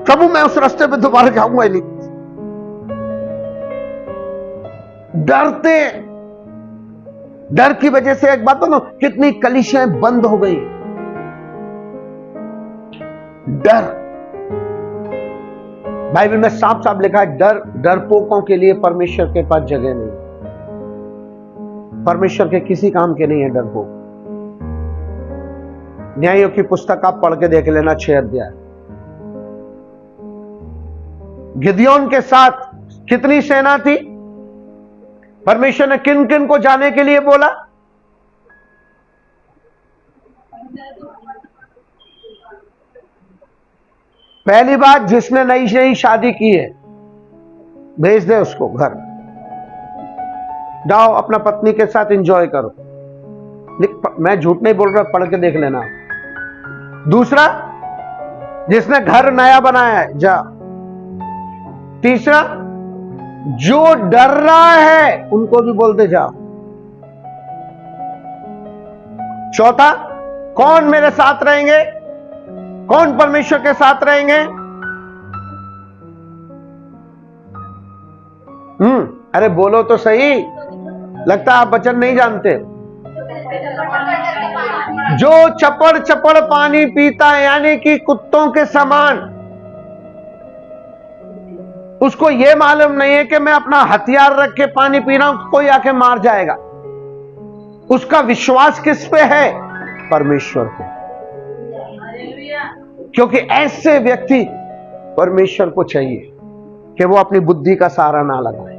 प्रभु मैं उस रास्ते पे दोबारा जाऊंगा ही नहीं। डरते, डर की वजह से एक बात बोलो, कितनी कलीसियाएं बंद हो गई। डर, बाइबल में साफ साफ लिखा है, डरपोकों के लिए परमेश्वर के पास जगह नहीं। परमेश्वर के किसी काम के नहीं है डरपोक। न्यायों की पुस्तक आप पढ़ के देख लेना, 6 अध्याय। गिदयोन के साथ कितनी सेना थी? परमेश्वर ने किन किन को जाने के लिए बोला? पहली बात, जिसने नई नई शादी की है भेज दे उसको घर, जाओ अपना पत्नी के साथ एंजॉय करो। मैं झूठ नहीं बोल रहा, पढ़ के देख लेना। दूसरा, जिसने घर नया बनाया है जा। तीसरा, जो डर रहा है उनको भी बोलते जाओ। चौथा, कौन मेरे साथ रहेंगे, कौन परमेश्वर के साथ रहेंगे? अरे बोलो तो सही, लगता है आप वचन नहीं जानते। जो चपड़ चपड़ पानी पीता है, यानी कि कुत्तों के समान, उसको यह मालूम नहीं है कि मैं अपना हथियार रख के पानी पी रहा हूं, कोई आके मार जाएगा। उसका विश्वास किस पे है? परमेश्वर पे। क्योंकि ऐसे व्यक्ति परमेश्वर को चाहिए कि वो अपनी बुद्धि का सहारा ना लगाए।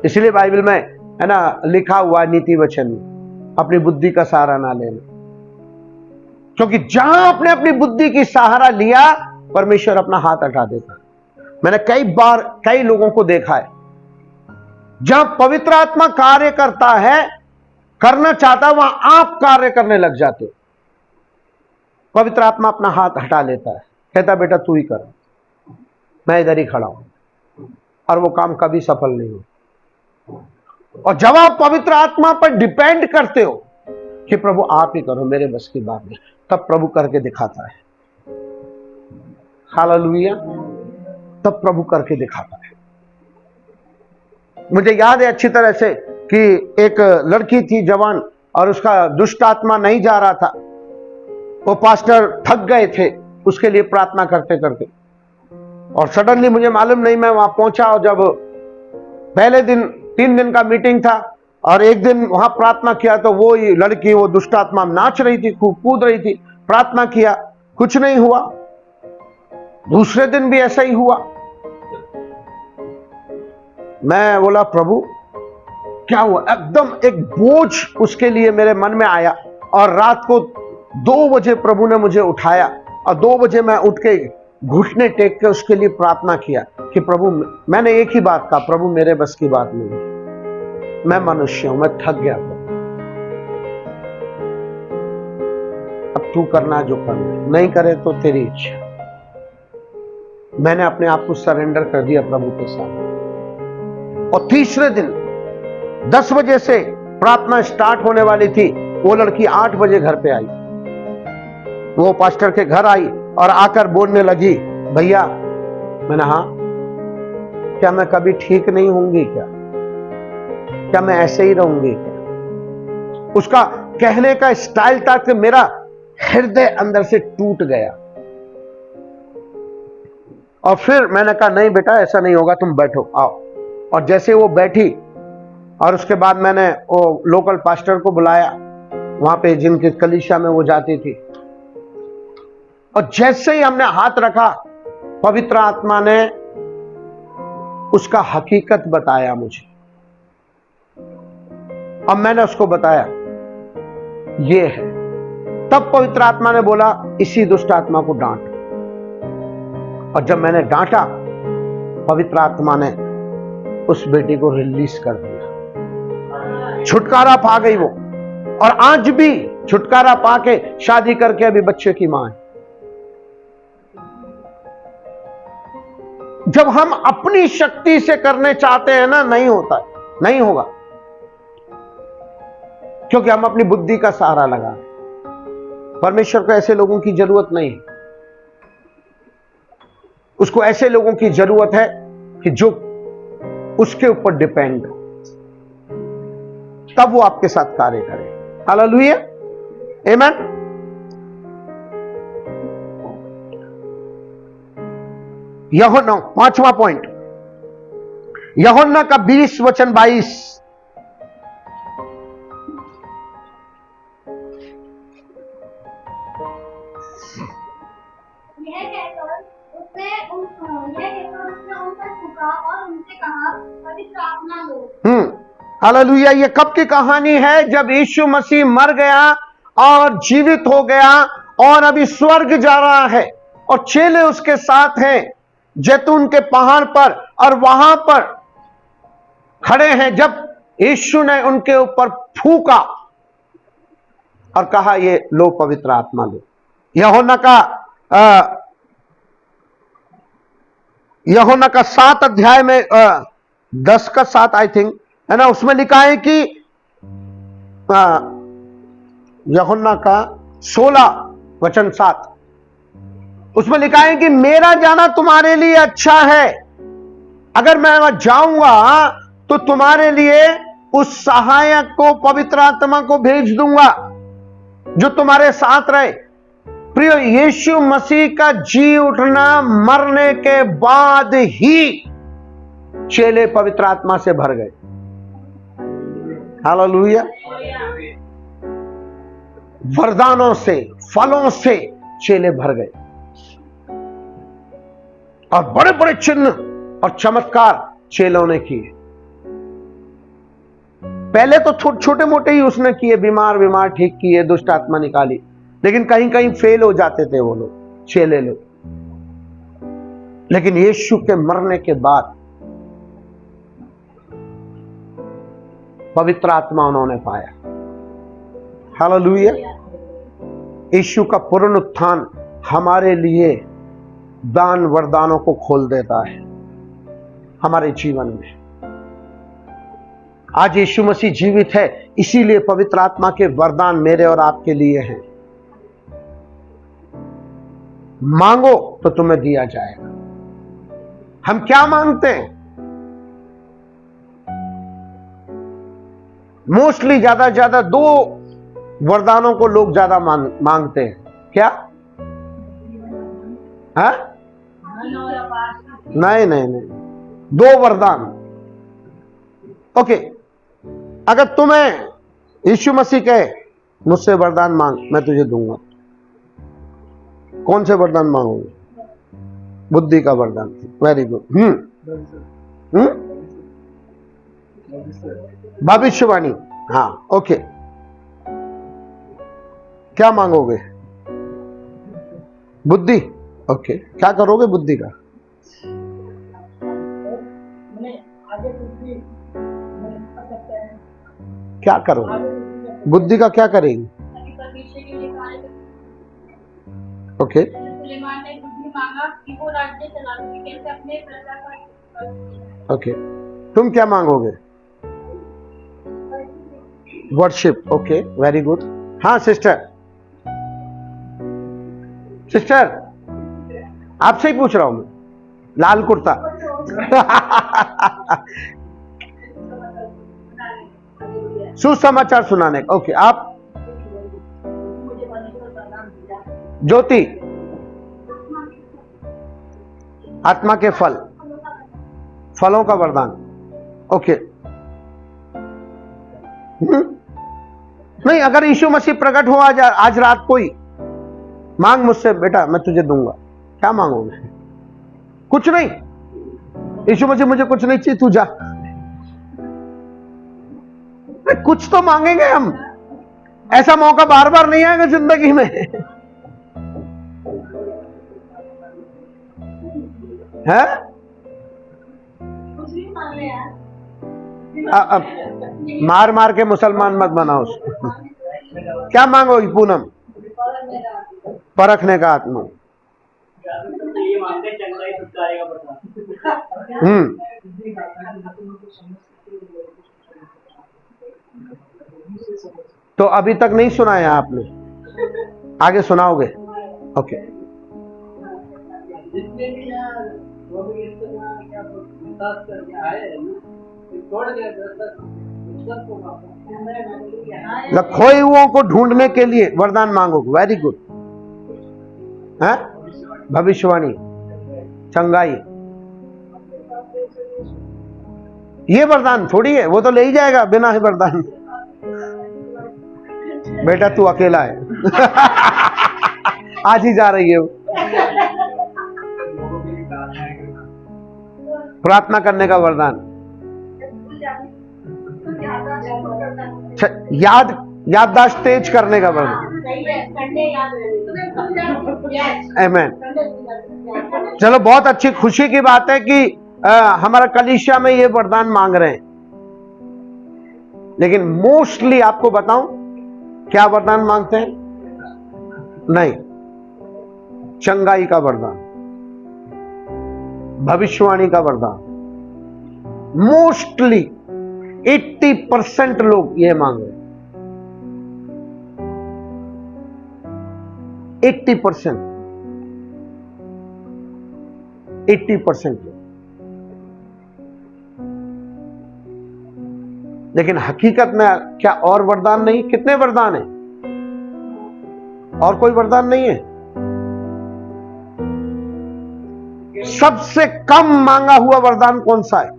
इसलिए बाइबल में है ना लिखा हुआ नीति वचन में, अपनी बुद्धि का सहारा ना लेना। क्योंकि जहां आपने अपनी बुद्धि की सहारा लिया, परमेश्वर अपना हाथ हटा देता है। मैंने कई बार कई लोगों को देखा है, जहां पवित्र आत्मा कार्य करता है, करना चाहता है, वहां आप कार्य करने लग जाते हो। पवित्र आत्मा अपना हाथ हटा लेता है, कहता बेटा तू ही कर, मैं इधर ही खड़ा हूं, और वो काम कभी सफल नहीं हो। और जब आप पवित्र आत्मा पर डिपेंड करते हो कि प्रभु आप ही करो, मेरे बस की बात नहीं, तब प्रभु करके दिखाता है। हालेलुया। तब प्रभु करके दिखाता है। मुझे याद है अच्छी तरह से कि एक लड़की थी जवान, और उसका दुष्ट आत्मा नहीं जा रहा था। वो पास्टर थक गए थे उसके लिए प्रार्थना करते करते, और सडनली मुझे मालूम नहीं, मैं वहां पहुंचा, और जब पहले दिन 3 दिन का मीटिंग था, और एक दिन वहां प्रार्थना किया, तो वो लड़की, वो दुष्ट आत्मा नाच रही थी, खूब कूद रही थी। प्रार्थना किया, कुछ नहीं हुआ। दूसरे दिन भी ऐसा ही हुआ। मैं बोला प्रभु क्या हुआ? एकदम एक बोझ उसके लिए मेरे मन में आया, और रात को 2 बजे प्रभु ने मुझे उठाया, और 2 बजे मैं उठ के घुटने टेक के उसके लिए प्रार्थना किया कि प्रभु, मैंने एक ही बात कहा, प्रभु मेरे बस की बात नहीं है, मैं मनुष्य हूं, मैं थक गया, अब तू करना जो करना, नहीं करे तो तेरी इच्छा। मैंने अपने आप को सरेंडर कर दिया प्रभु के साथ। और तीसरे दिन 10 बजे से प्रार्थना स्टार्ट होने वाली थी, वो लड़की 8 बजे घर पे आई। वो पास्टर के घर आई और आकर बोलने लगी, भैया। मैंने हाँ, क्या मैं कभी ठीक नहीं होंगी? क्या मैं ऐसे ही रहूंगी क्या? उसका कहने का स्टाइल था कि मेरा हृदय अंदर से टूट गया। और फिर मैंने कहा नहीं बेटा, ऐसा नहीं होगा, तुम बैठो, आओ। और जैसे वो बैठी, और उसके बाद मैंने वो लोकल पास्टर को बुलाया, वहां पे जिनके कलीसिया में वो जाती थी, और जैसे ही हमने हाथ रखा, पवित्र आत्मा ने उसका हकीकत बताया मुझे। अब मैंने उसको बताया ये है। तब पवित्र आत्मा ने बोला इसी दुष्ट आत्मा को डांट। और जब मैंने डांटा, पवित्र आत्मा ने उस बेटी को रिलीज कर दिया, छुटकारा पा गई वो, और आज भी छुटकारा पाके शादी करके अभी बच्चे की मां है। जब हम अपनी शक्ति से करने चाहते हैं ना, नहीं होता, नहीं होगा, क्योंकि हम अपनी बुद्धि का सहारा लगा रहे हैं। परमेश्वर को ऐसे लोगों की जरूरत नहीं है। उसको ऐसे लोगों की जरूरत है कि जो उसके ऊपर डिपेंड हो, तब वो आपके साथ कार्य करे। हालेलुया, आमेन। यूहन्ना 5वां पॉइंट, यूहन्ना का 20:22। यह कहकर उसने उन पर थूका और उनसे कहा, पवित्र आत्मा लो। हालेलुया। ये कब की कहानी है? जब यीशु मसीह मर गया और जीवित हो गया, और अभी स्वर्ग जा रहा है, और चेले उसके साथ हैं जैतून के पहाड़ पर, और वहां पर खड़े हैं। जब यीशु ने उनके ऊपर फूका और कहा ये लो पवित्र आत्मा लो। यूहन्ना का 7 अध्याय में 10 का 7 आई थिंक है ना, उसमें लिखा है कि यूहन्ना का 16:7, उसमें लिखा है कि मेरा जाना तुम्हारे लिए अच्छा है। अगर मैं वहां जाऊंगा तो तुम्हारे लिए उस सहायक को, पवित्र आत्मा को भेज दूंगा, जो तुम्हारे साथ रहे। प्रिय, यीशु मसीह का जी उठना, मरने के बाद ही चेले पवित्र आत्मा से भर गए। हालेलुया। वरदानों से, फलों से चेले भर गए, और बड़े बड़े चिन्ह और चमत्कार चेलों ने किए। पहले तो छोटे मोटे ही उसने किए, बीमार ठीक किए, दुष्ट आत्मा निकाली। लेकिन कहीं कहीं फेल हो जाते थे वो लोग, चेले लोग। लेकिन यीशु के मरने के बाद पवित्र आत्मा उन्होंने पाया। हालेलुया। यीशु का पुनरुत्थान हमारे लिए दान वरदानों को खोल देता है हमारे जीवन में। आज यीशु मसीह जीवित है, इसीलिए पवित्र आत्मा के वरदान मेरे और आपके लिए हैं। मांगो तो तुम्हें दिया जाएगा। हम क्या मांगते हैं? मोस्टली ज्यादा से ज्यादा दो वरदानों को लोग ज्यादा मांगते हैं। क्या? हाँ? नहीं नहीं नहीं, दो वरदान। ओके, अगर तुम्हें यीशु मसीह कहे मुझसे वरदान मांग, मैं तुझे दूंगा, कौन से वरदान मांगोगे? बुद्धि का वरदान। Very good. भविष्यवाणी। हाँ, ओके। क्या मांगोगे? बुद्धि। ओके, क्या करोगे बुद्धि का? क्या करोगे बुद्धि का? क्या करेगी? ओके, सुलेमान ने बुद्धि मांगा कि वो राज्य चला सके, कैसे अपने प्रजा का। ओके, तुम क्या मांगोगे? वर्शिप। Okay, very good. हाँ सिस्टर, सिस्टर आपसे ही पूछ रहा हूं मैं, लाल कुर्ता। सुसमाचार सुनाने का। ओके, आप? ज्योति, आत्मा के फल, फलों का वरदान। ओके। नहीं, अगर यीशु मसीह प्रकट हो आज रात को ही, मांग मुझसे बेटा, मैं तुझे दूंगा। क्या मांगोगे? कुछ नहीं। यीशु मसीह मुझे कुछ नहीं चाहिए, तू जा। कुछ तो मांगेंगे हम। ऐसा मौका बार बार नहीं आएगा जिंदगी में। है? मार मार के मुसलमान मत बनाओ उसको। क्या मांगोगी पूनम? परखने का आत्मा। तो अभी तक नहीं सुनाया आपने, आगे सुनाओगे? ओके। खोए हुओं को ढूंढने के लिए वरदान मांगोगे। Very good. है? भविष्यवाणी, चंगाई, ये वरदान थोड़ी है, वो तो ले ही जाएगा बिना ही वरदान। बेटा तू अकेला है। आज ही जा रही है वो। प्रार्थना करने का वरदान, याददाश्त तेज करने का वरदान। आमीन। चलो, बहुत अच्छी खुशी की बात है कि हमारा कलीसिया में ये वरदान मांग रहे हैं। लेकिन मोस्टली आपको बताऊं क्या वरदान मांगते हैं? नहीं, चंगाई का वरदान, भविष्यवाणी का वरदान। मोस्टली 80% लोग ये मांग रहे हैं। 80% लोग। लेकिन हकीकत में क्या और वरदान नहीं? कितने वरदान हैं? और कोई वरदान नहीं है? सबसे कम मांगा हुआ वरदान कौन सा है?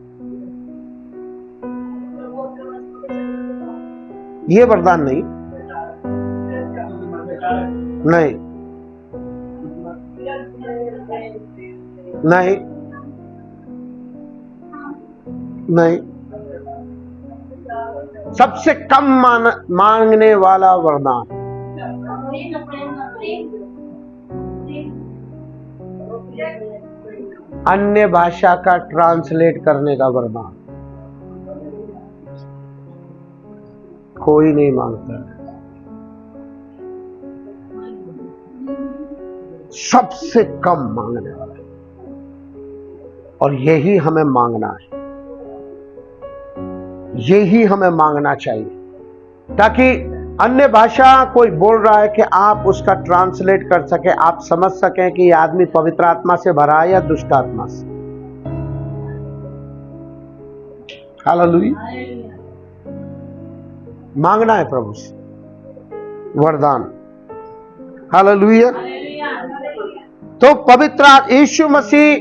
ये वरदान नहीं, नहीं नहीं नहीं, सबसे कम मांगने वाला वरदान अन्य भाषा का ट्रांसलेट करने का वरदान कोई नहीं मांगता है। सबसे कम मांगने वाला है, और यही हमें मांगना है, यही हमें मांगना चाहिए, ताकि अन्य भाषा कोई बोल रहा है कि आप उसका ट्रांसलेट कर सके, आप समझ सकें कि यह आदमी पवित्र आत्मा से भरा है या दुष्ट आत्मा से। हालेलुया। मांगना है प्रभु से वरदान। हालेलुया। तो पवित्र यीशु मसीह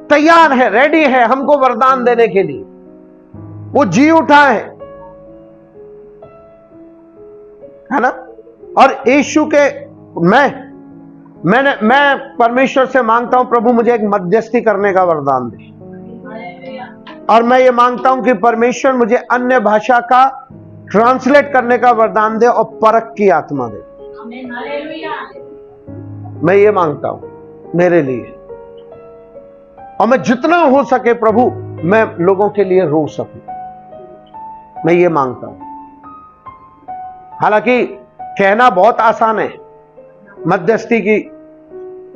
तैयार है, रेडी है हमको वरदान देने के लिए। वो जी उठा है ना। और यीशु के मैं परमेश्वर से मांगता हूं, प्रभु मुझे एक मध्यस्थी करने का वरदान दे। और मैं ये मांगता हूं कि परमेश्वर मुझे अन्य भाषा का ट्रांसलेट करने का वरदान दे और परख की आत्मा दे। मैं ये मांगता हूं मेरे लिए, और मैं जितना हो सके प्रभु मैं लोगों के लिए रो सकूं, मैं ये मांगता हूं। हालांकि कहना बहुत आसान है मध्यस्थी की,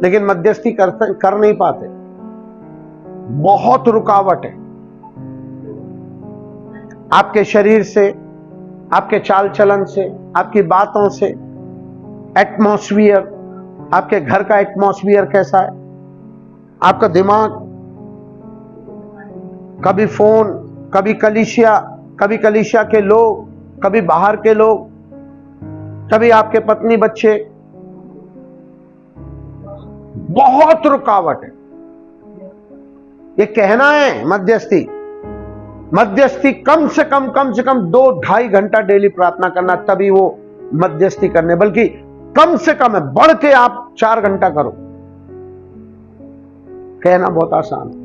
लेकिन मध्यस्थी कर नहीं पाते, बहुत रुकावट है आपके शरीर से, आपके चाल चलन से, आपकी बातों से, एटमॉस्फियर, आपके घर का एटमॉस्फियर कैसा है, आपका दिमाग, कभी फोन, कभी कलीसिया के लोग, कभी बाहर के लोग, कभी आपके पत्नी बच्चे, बहुत रुकावट है। ये कहना है मध्यस्थी कम से कम 2-2.5 घंटा डेली प्रार्थना करना, तभी वो मध्यस्थी करने, बल्कि कम से कम है, बढ़ के आप 4 घंटा करो। कहना बहुत आसान है,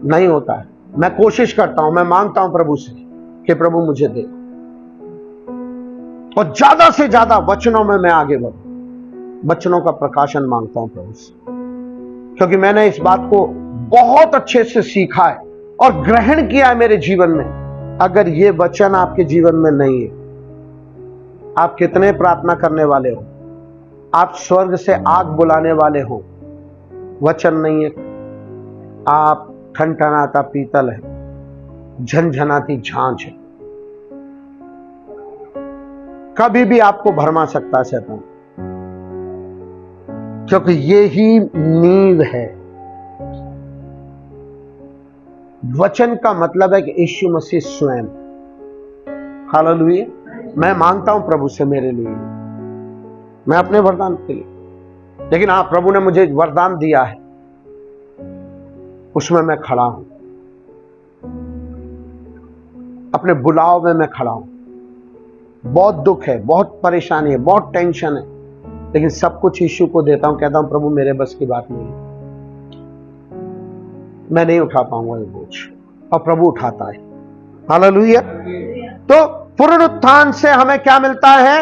नहीं होता है। मैं कोशिश करता हूं, मैं मांगता हूं प्रभु से कि प्रभु मुझे दे, और ज्यादा से ज्यादा वचनों में मैं आगे बढ़ूं, वचनों का प्रकाशन मांगता हूं प्रभु से, क्योंकि मैंने इस बात को बहुत अच्छे से सीखा है और ग्रहण किया है मेरे जीवन में। अगर ये वचन आपके जीवन में नहीं है, आप कितने प्रार्थना करने वाले हो, आप स्वर्ग से आग बुलाने वाले हो, वचन नहीं है, आप ठनठनाता पीतल है, झनझनाती झांझ है, कभी भी आपको भरमा सकता है शैतान, क्योंकि ये ही नींव है। वचन का मतलब है कि यीशु मसीह स्वयं। हालेलुया। मैं मांगता हूं प्रभु से मेरे लिए, मैं अपने वरदान के लिए, लेकिन हाँ, प्रभु ने मुझे वरदान दिया है, उसमें मैं खड़ा हूं, अपने बुलाव में मैं खड़ा हूं। बहुत दुख है, बहुत परेशानी है, बहुत टेंशन है, लेकिन सब कुछ यीशु को देता हूं, कहता हूं प्रभु मेरे बस की बात नहीं, मैं नहीं उठा पाऊंगा ये बोझ, और प्रभु उठाता है। हालेलुया। तो पुनरुत्थान से हमें क्या मिलता है?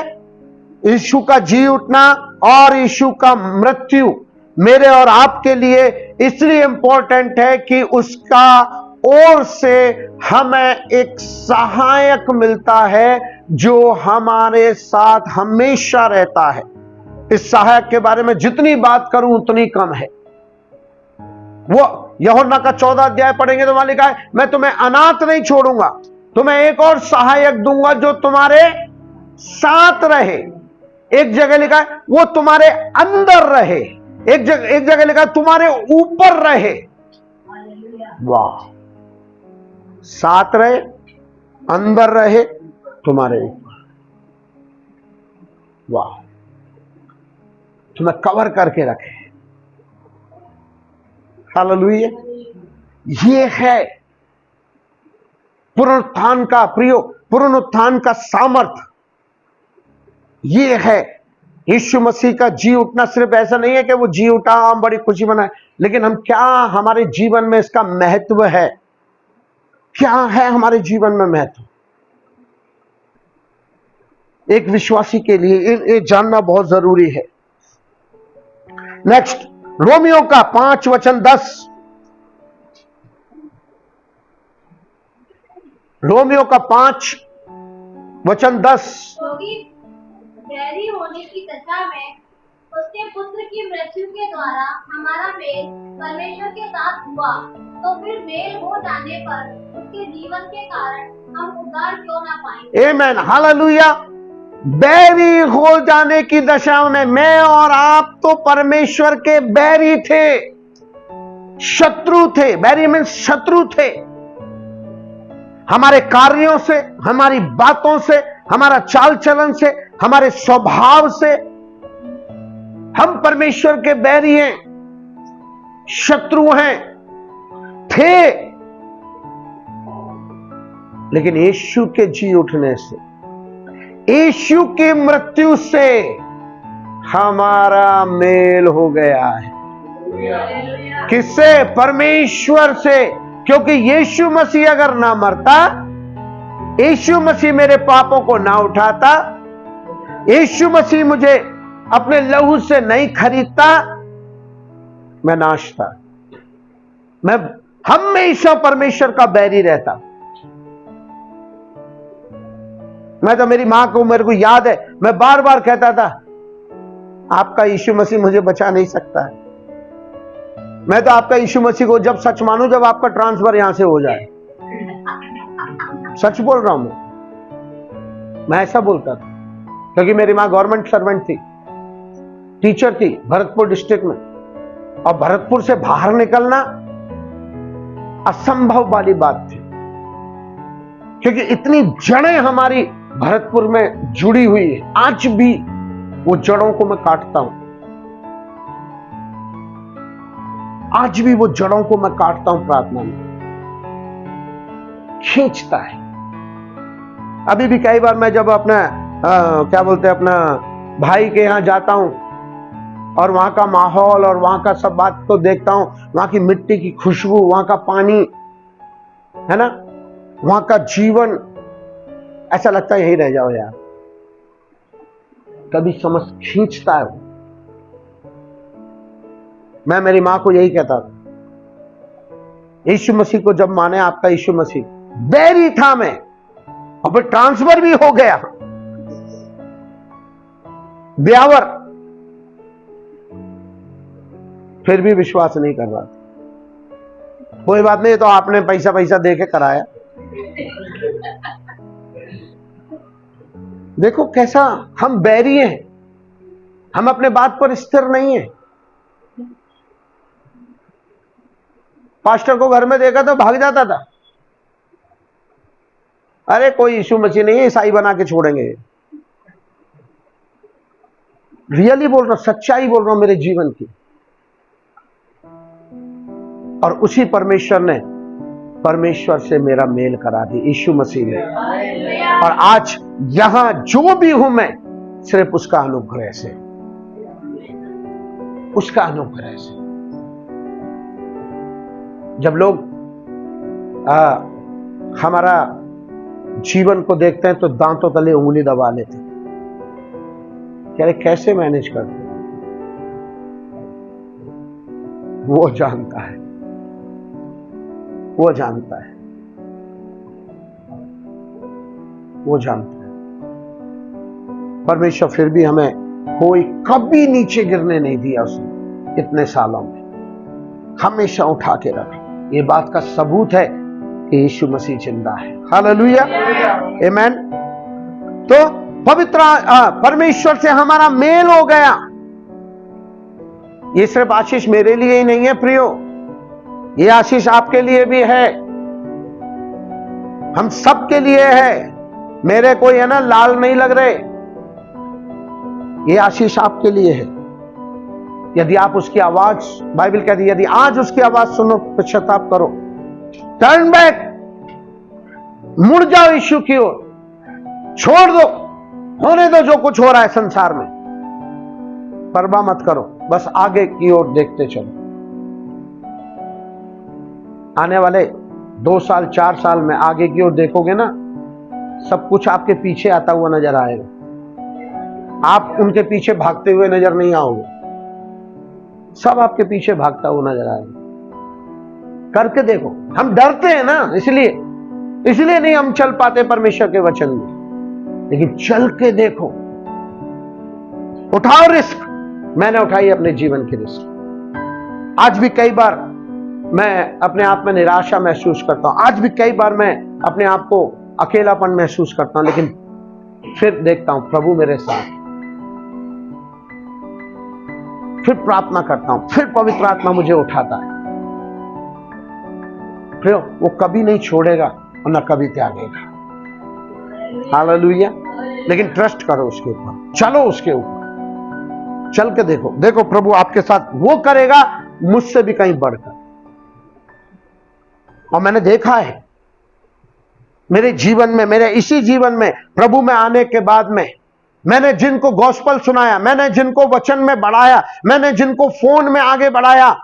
यीशु का जी उठना और यीशु का मृत्यु मेरे और आपके लिए इसलिए इंपॉर्टेंट है कि उसका ओर से हमें एक सहायक मिलता है जो हमारे साथ हमेशा रहता है। इस सहायक के बारे में जितनी बात करूं उतनी कम है। वो यूहन्ना का 14 अध्याय पढ़ेंगे तो वहां लिखा है, मैं तुम्हें अनाथ नहीं छोड़ूंगा, तुम्हें एक और सहायक दूंगा जो तुम्हारे साथ रहे। एक जगह लिखा है वो तुम्हारे अंदर रहे, एक जगह लिखा है तुम्हारे ऊपर रहे। वाह, साथ रहे, अंदर रहे, तुम्हारे ऊपर। वाह, तुम्हें कवर करके रखे। हालेलुया। ये है पुनरुत्थान का पुनरुत्थान का सामर्थ। ये है यीशु मसीह का जी उठना। सिर्फ ऐसा नहीं है कि वो जी उठा हम बड़ी खुशी मनाए, लेकिन हम क्या, हमारे जीवन में इसका महत्व है, क्या है हमारे जीवन में महत्व। एक विश्वासी के लिए ये जानना बहुत जरूरी है। नेक्स्ट, रोमियो का 5:10। रोमियो का 5:10। क्योंकि बैरी होने की दशा में उसके पुत्र की मृत्यु के द्वारा हमारा मेल परमेश्वर के साथ हुआ, तो फिर मेल हो जाने पर उसके जीवन के कारण हम उद्धार क्यों ना पाएंगे। आमेन, हालेलुया। बैरी हो जाने की दशा में मैं और आप तो परमेश्वर के बैरी थे, शत्रु थे। बैरी मीन्स शत्रु थे। हमारे कार्यों से, हमारी बातों से, हमारा चाल चलन से, हमारे स्वभाव से हम परमेश्वर के बैरी हैं, शत्रु हैं, थे। लेकिन यीशु के जी उठने से, यीशु की मृत्यु से हमारा मेल हो गया है। किससे? परमेश्वर से। क्योंकि यीशु मसीह अगर ना मरता, यीशु मसीह मेरे पापों को ना उठाता, यीशु मसीह मुझे अपने लहू से नहीं खरीदता, मैं नाश था। मैं हमेशा परमेश्वर का बैरी रहता। मैं तो मेरी मां को, मेरे को याद है, मैं बार बार कहता था, आपका यीशु मसीह मुझे बचा नहीं सकता है। मैं तो आपका यीशु मसीह को जब सच मानूं जब आपका ट्रांसफर यहां से हो जाए। सच बोल रहा हूं मैं ऐसा बोलता था, क्योंकि मेरी मां गवर्नमेंट सर्वेंट थी, टीचर थी भरतपुर डिस्ट्रिक्ट में, और भरतपुर से बाहर निकलना असंभव वाली बात थी, क्योंकि इतनी जड़ें हमारी भरतपुर में जुड़ी हुई है। आज भी वो जड़ों को मैं काटता हूं, आज भी वो जड़ों को मैं काटता हूं, प्रार्थना में खींचता है। अभी भी कई बार मैं जब अपना क्या बोलते हैं, अपना भाई के यहां जाता हूं और वहां का माहौल और वहां का सब बात को देखता हूं, वहां की मिट्टी की खुशबू, वहां का पानी है ना, वहां का जीवन, ऐसा लगता है यही रह जाओ यार। कभी समझ खींचता है वो। मैं मेरी मां को यही कहता था, यीशु मसीह को जब माने, आपका यीशु मसीह, बैरी था मैं, और फिर ट्रांसफर भी हो गया ब्यावर, फिर भी विश्वास नहीं कर रहा था। कोई बात नहीं, तो आपने पैसा दे के कराया। देखो कैसा हम बैरी हैं, हम अपने बात पर स्थिर नहीं हैं। पास्टर को घर में देखा तो भाग जाता था, अरे कोई यीशु मसीह नहीं है, ईसाई बना के छोड़ेंगे। रियली बोल रहा हूं, सच्चाई बोल रहा हूं मेरे जीवन की। और उसी परमेश्वर ने परमेश्वर से मेरा मेल करा दी, यीशु मसीह ने। और आज यहां जो भी हूं मैं, सिर्फ उसका अनुग्रह से, उसका अनुग्रह से। जब लोग हमारा जीवन को देखते हैं तो दांतों तले उंगली दबा लेते, कह रहे कैसे मैनेज करते। वो जानता है, वो जानता है, वो जानता है। परमेश्वर फिर भी हमें कोई कभी नीचे गिरने नहीं दिया उसने, इतने सालों में हमेशा उठा के रखा। ये बात का सबूत है कि यीशु मसीह जिंदा है। हालेलुया, आमेन। तो पवित्र परमेश्वर से हमारा मेल हो गया। ये सिर्फ आशीष मेरे लिए ही नहीं है प्रियो, ये आशीष आपके लिए भी है, हम सब के लिए है। मेरे कोई है ना लाल नहीं लग रहे, ये आशीष आपके लिए है। यदि आप उसकी आवाज, बाइबल कहती है, यदि आज उसकी आवाज सुनो, पश्चाताप करो, टर्न बैक, मुड़ जाओ यीशु की ओर, छोड़ दो, होने दो जो कुछ हो रहा है संसार में, परवाह मत करो, बस आगे की ओर देखते चलो। आने वाले 2 साल 4 साल में आगे की ओर देखोगे ना, सब कुछ आपके पीछे आता हुआ नजर आएगा। आप उनके पीछे भागते हुए नजर नहीं आओगे, सब आपके पीछे भागता हुआ नजर आएगा। करके देखो। हम डरते हैं ना, इसलिए नहीं हम चल पाते परमेश्वर के वचन में, लेकिन चल के देखो, उठाओ रिस्क। मैंने उठाई अपने जीवन की रिस्क। आज भी कई बार मैं अपने आप में निराशा महसूस करता हूं, आज भी कई बार मैं अपने आप को अकेलापन महसूस करता हूं, लेकिन फिर देखता हूं प्रभु मेरे साथ, फिर प्रार्थना करता हूं, फिर पवित्र आत्मा मुझे उठाता है, फिर वो कभी नहीं छोड़ेगा और न कभी त्यागेगा। हालेलुया। लेकिन ट्रस्ट करो उसके ऊपर, चलो उसके ऊपर, चल के देखो, देखो प्रभु आपके साथ वो करेगा मुझसे भी कहीं बढ़कर। और मैंने देखा है मेरे जीवन में, मेरे इसी जीवन में प्रभु में आने के बाद में, मैंने जिनको गॉस्पेल सुनाया, मैंने जिनको वचन में बढ़ाया, मैंने जिनको फोन में आगे बढ़ाया,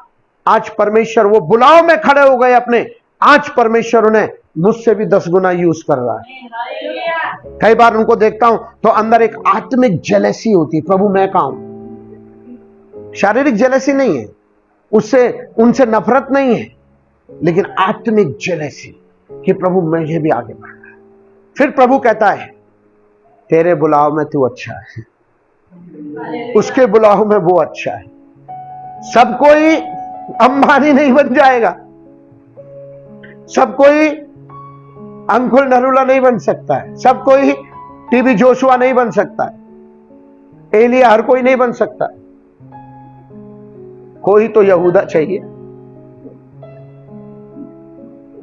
आज परमेश्वर वो बुलाव में खड़े हो गए अपने, आज परमेश्वर उन्हें मुझसे भी 10 गुना यूज कर रहा है। कई बार उनको देखता हूं तो अंदर एक आत्मिक जेलसी होती, प्रभु मैं कहां हूं। शारीरिक जेलसी नहीं है, उससे उनसे नफरत नहीं है, लेकिन आत्मिक जेलसी कि प्रभु मुझे भी आगे बढ़ना है। फिर प्रभु कहता है तेरे बुलाव में तू अच्छा है, उसके बुलाव में वो अच्छा है। सब कोई अंबानी नहीं बन जाएगा, सब कोई अंकुल नरूला नहीं बन सकता है, सब कोई टीबी जोशुआ नहीं बन सकता है, एलिया हर कोई नहीं बन सकता है। कोई तो यहूदा चाहिए,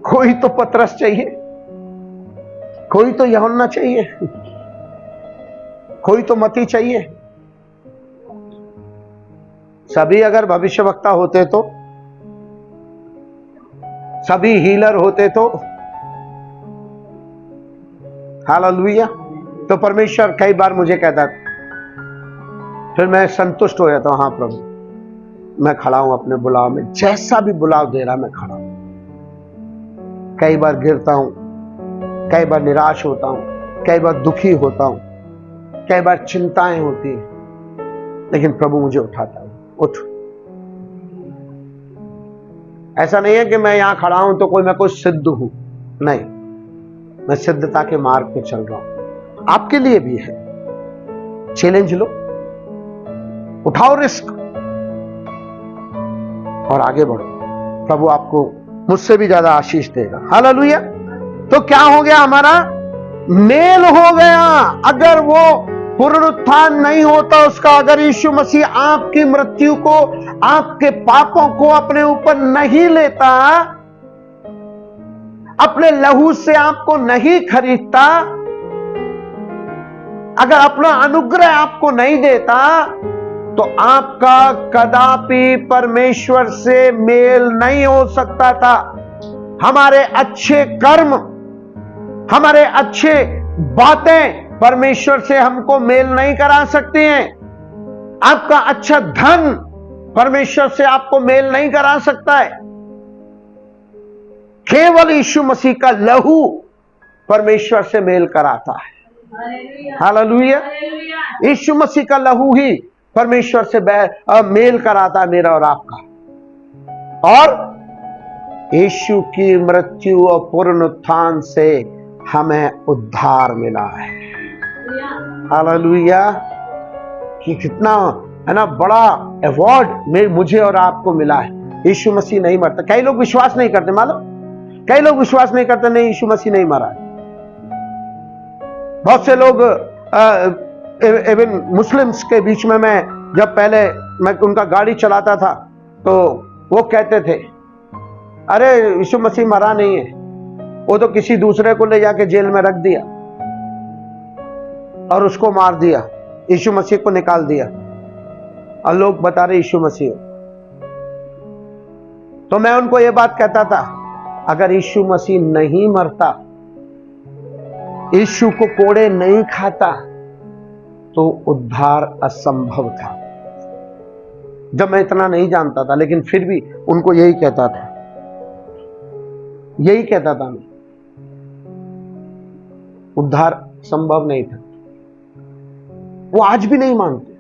कोई तो पतरस चाहिए, कोई तो यूहन्ना चाहिए, कोई तो मती चाहिए। सभी अगर भविष्यवक्ता होते तो, सभी हीलर होते तो, हालेलुया, तो परमेश्वर कई बार मुझे कहता, फिर मैं संतुष्ट हो जाता हूं, हाँ प्रभु मैं खड़ा हूं अपने बुलाव में, जैसा भी बुलाव दे रहा मैं खड़ा हूं। कई बार गिरता हूं, कई बार निराश होता हूं, कई बार दुखी होता हूं, कई बार चिंताएं होती हैं, लेकिन प्रभु मुझे उठाता है, उठ। ऐसा नहीं है कि मैं यहां खड़ा हूं तो मैं कोई सिद्ध हूं, नहीं, मैं सिद्धता के मार्ग पे चल रहा हूं। आपके लिए भी है, चैलेंज लो, उठाओ रिस्क और आगे बढ़ो। प्रभु आपको मुझसे भी ज्यादा आशीष देगा। हालेलुया। तो क्या हो गया, हमारा मेल हो गया। अगर वो पुनरुत्थान नहीं होता उसका, अगर यीशु मसीह आपकी मृत्यु को, आपके पापों को अपने ऊपर नहीं लेता, अपने लहू से आपको नहीं खरीदता, अगर अपना अनुग्रह आपको नहीं देता, तो आपका कदापि परमेश्वर से मेल नहीं हो सकता था। हमारे अच्छे कर्म, हमारे अच्छे बातें परमेश्वर से हमको मेल नहीं करा सकते हैं। आपका अच्छा धन परमेश्वर से आपको मेल नहीं करा सकता है। केवल यीशु मसीह का लहू परमेश्वर से मेल कराता है। हालेलुया। यीशु मसीह का लहू ही परमेश्वर से मेल कराता है मेरा और आपका। और यीशु की मृत्यु और पुनरुत्थान से हमें उद्धार मिला है। हालेलुया। कि कितना है ना बड़ा अवार्ड मुझे और आपको मिला है। यीशु मसीह नहीं मरता। कई लोग विश्वास नहीं करते, मालूम, कई लोग विश्वास नहीं करते, नहीं यीशु मसीह नहीं मरा। बहुत से लोग इवन मुस्लिम्स के बीच में, मैं जब पहले मैं उनका गाड़ी चलाता था तो वो कहते थे, अरे यीशु मसीह मरा नहीं है, वो तो किसी दूसरे को ले जाके जेल में रख दिया और उसको मार दिया, यीशु मसीह को निकाल दिया, और लोग बता रहे यीशु मसीह। तो मैं उनको ये बात कहता था, अगर यीशु मसीह नहीं मरता, यीशु को कोड़े नहीं खाता, तो उद्धार असंभव था। जब मैं इतना नहीं जानता था, लेकिन फिर भी उनको यही कहता था, यही कहता था मैं, उद्धार संभव नहीं था। वो आज भी नहीं मानते।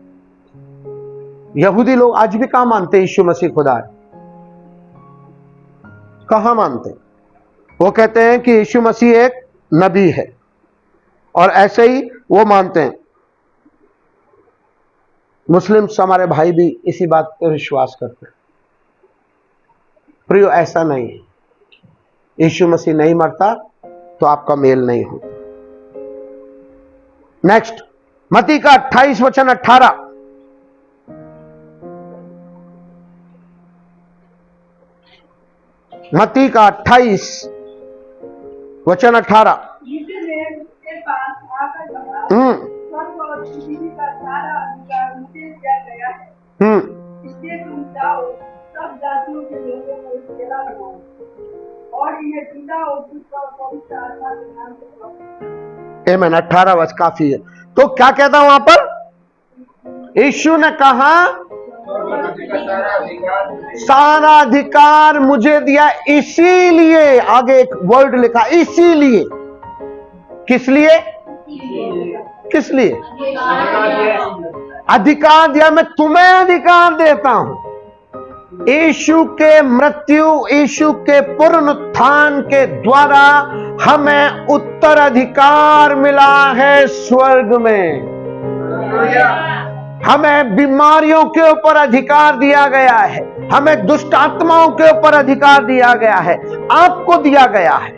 यहूदी लोग आज भी कहां मानते यीशु मसीह खुदा है? कहां मानते? वो कहते हैं कि यीशु मसीह एक नबी है, और ऐसे ही वो मानते हैं। मुस्लिम्स हमारे भाई भी इसी बात पर विश्वास करते हैं। प्रियो, ऐसा नहीं है। यीशु मसीह नहीं मरता तो आपका मेल नहीं होता। नेक्स्ट, मत्ती का 28 वचन 18। मत्ती का 28 वचन 18। यीशु ने उसके पास आकर कहा, स्वर्ग और पृथ्वी का सारा अधिकार मुझे दिया गया है। इसलिए तुम जाओ, सब जातियों के लोगों को चेला बनाओ और इन्हें पिता और पुत्र और पवित्र आत्मा के नाम से बपतिस्मा। आमीन। 18 वर्ष काफी है। तो क्या कहता हूं वहां पर? यीशु ने कहा सारा अधिकार मुझे दिया, इसीलिए, आगे एक वर्ड लिखा, इसीलिए। किस लिए? किस लिए अधिकार दिया? मैं तुम्हें अधिकार देता हूं। यीशु के मृत्यु, यीशु के पुनरुत्थान के द्वारा हमें उत्तराधिकार मिला है स्वर्ग में। हमें बीमारियों के ऊपर अधिकार दिया गया है, हमें दुष्ट आत्माओं के ऊपर अधिकार दिया गया है, आपको दिया गया है।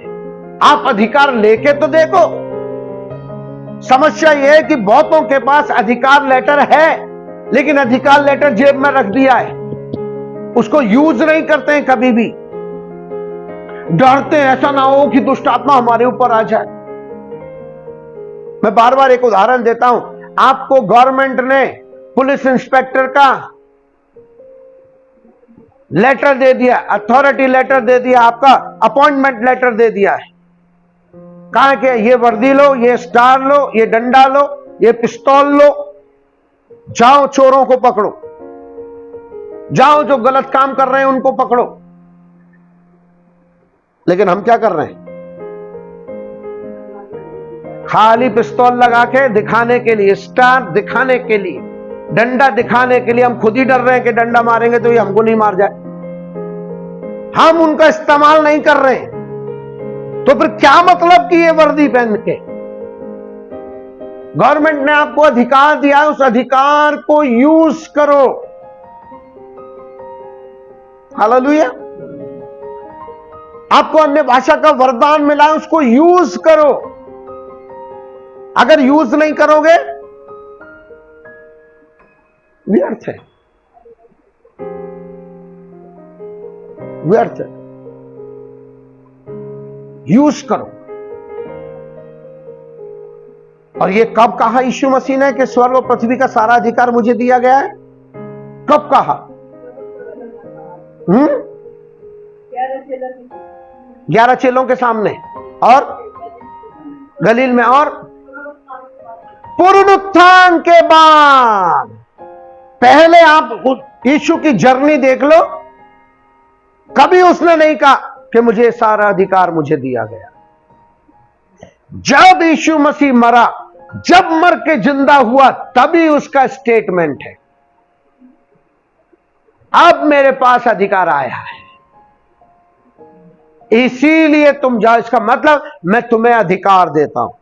आप अधिकार लेके तो देखो। समस्या यह है कि बहुतों के पास अधिकार लेटर है, लेकिन अधिकार लेटर जेब में रख दिया है, उसको यूज नहीं करते हैं कभी भी। डरते हैं ऐसा ना हो कि दुष्ट आत्मा हमारे ऊपर आ जाए। मैं बार बार एक उदाहरण देता हूं। आपको गवर्नमेंट ने पुलिस इंस्पेक्टर का लेटर दे दिया, अथॉरिटी लेटर दे दिया, आपका अपॉइंटमेंट लेटर दे दिया है। कहा कि ये वर्दी लो, ये स्टार लो, ये डंडा लो, ये पिस्तौल लो, जाओ चोरों को पकड़ो, जाओ जो गलत काम कर रहे हैं उनको पकड़ो। लेकिन हम क्या कर रहे हैं? खाली पिस्तौल लगा के दिखाने के लिए, स्टार दिखाने के लिए, डंडा दिखाने के लिए हम खुद ही डर रहे हैं कि डंडा मारेंगे तो ये हमको नहीं मार जाए। हम उनका इस्तेमाल नहीं कर रहे हैं। तो फिर क्या मतलब कि ये वर्दी पहन के? गवर्नमेंट ने आपको अधिकार दिया, उस अधिकार को यूज करो। हालेलुया। आपको अन्य भाषा का वरदान मिला है, उसको यूज करो। अगर यूज नहीं करोगे व्यर्थ है, व्यर्थ है। यूज करो। और ये कब कहा यीशु मसीह ने कि स्वर्ग और पृथ्वी का सारा अधिकार मुझे दिया गया है? कब कहा? 11 चेलों के सामने, और गलील में, और पुनरुत्थान के बाद। पहले आप यीशु की जर्नी देख लो, कभी उसने नहीं कहा कि मुझे सारा अधिकार मुझे दिया गया। जब यीशु मसीह मरा, जब मर के जिंदा हुआ, तभी उसका स्टेटमेंट है, अब मेरे पास अधिकार आया है, इसीलिए तुम जाओ। इसका मतलब मैं तुम्हें अधिकार देता हूं।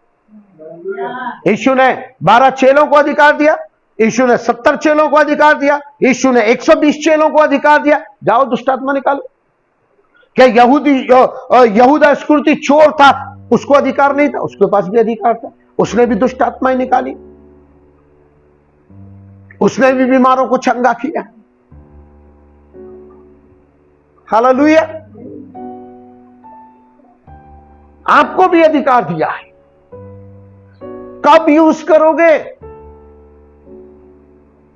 यीशु ने 12 चेलों को अधिकार दिया, यीशु ने 70 चेलों को अधिकार दिया, यीशु ने 120 चेलों को अधिकार दिया, जाओ दुष्ट आत्मा निकालो। क्या यहूदा इस्करियोती चोर था, उसको अधिकार नहीं था? उसके पास भी अधिकार था, उसने भी दुष्ट आत्माएं निकाली, उसने भी बीमारों को चंगा किया। हालेलुया। आपको भी अधिकार दिया है। कब यूज करोगे?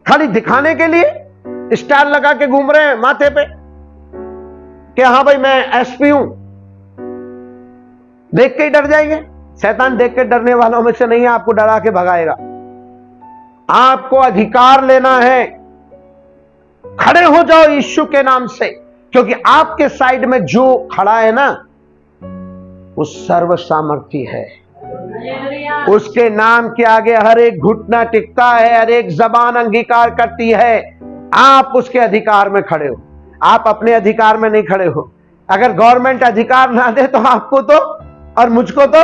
खाली दिखाने के लिए स्टार लगा के घूम रहे हैं माथे पे कि हाँ भाई मैं एसपी हूं, देख के ही डर जाएंगे? शैतान देख के डरने वालों में से नहीं है, आपको डरा के भगाएगा। आपको अधिकार लेना है। खड़े हो जाओ यीशु के नाम से, क्योंकि आपके साइड में जो खड़ा है ना, वो सर्व सामर्थी है। हालेलुया। उसके नाम के आगे हर एक घुटना टिकता है, हर एक जबान अंगीकार करती है। आप उसके अधिकार में खड़े हो, आप अपने अधिकार में नहीं खड़े हो। अगर गवर्नमेंट अधिकार ना दे तो आपको तो और मुझको तो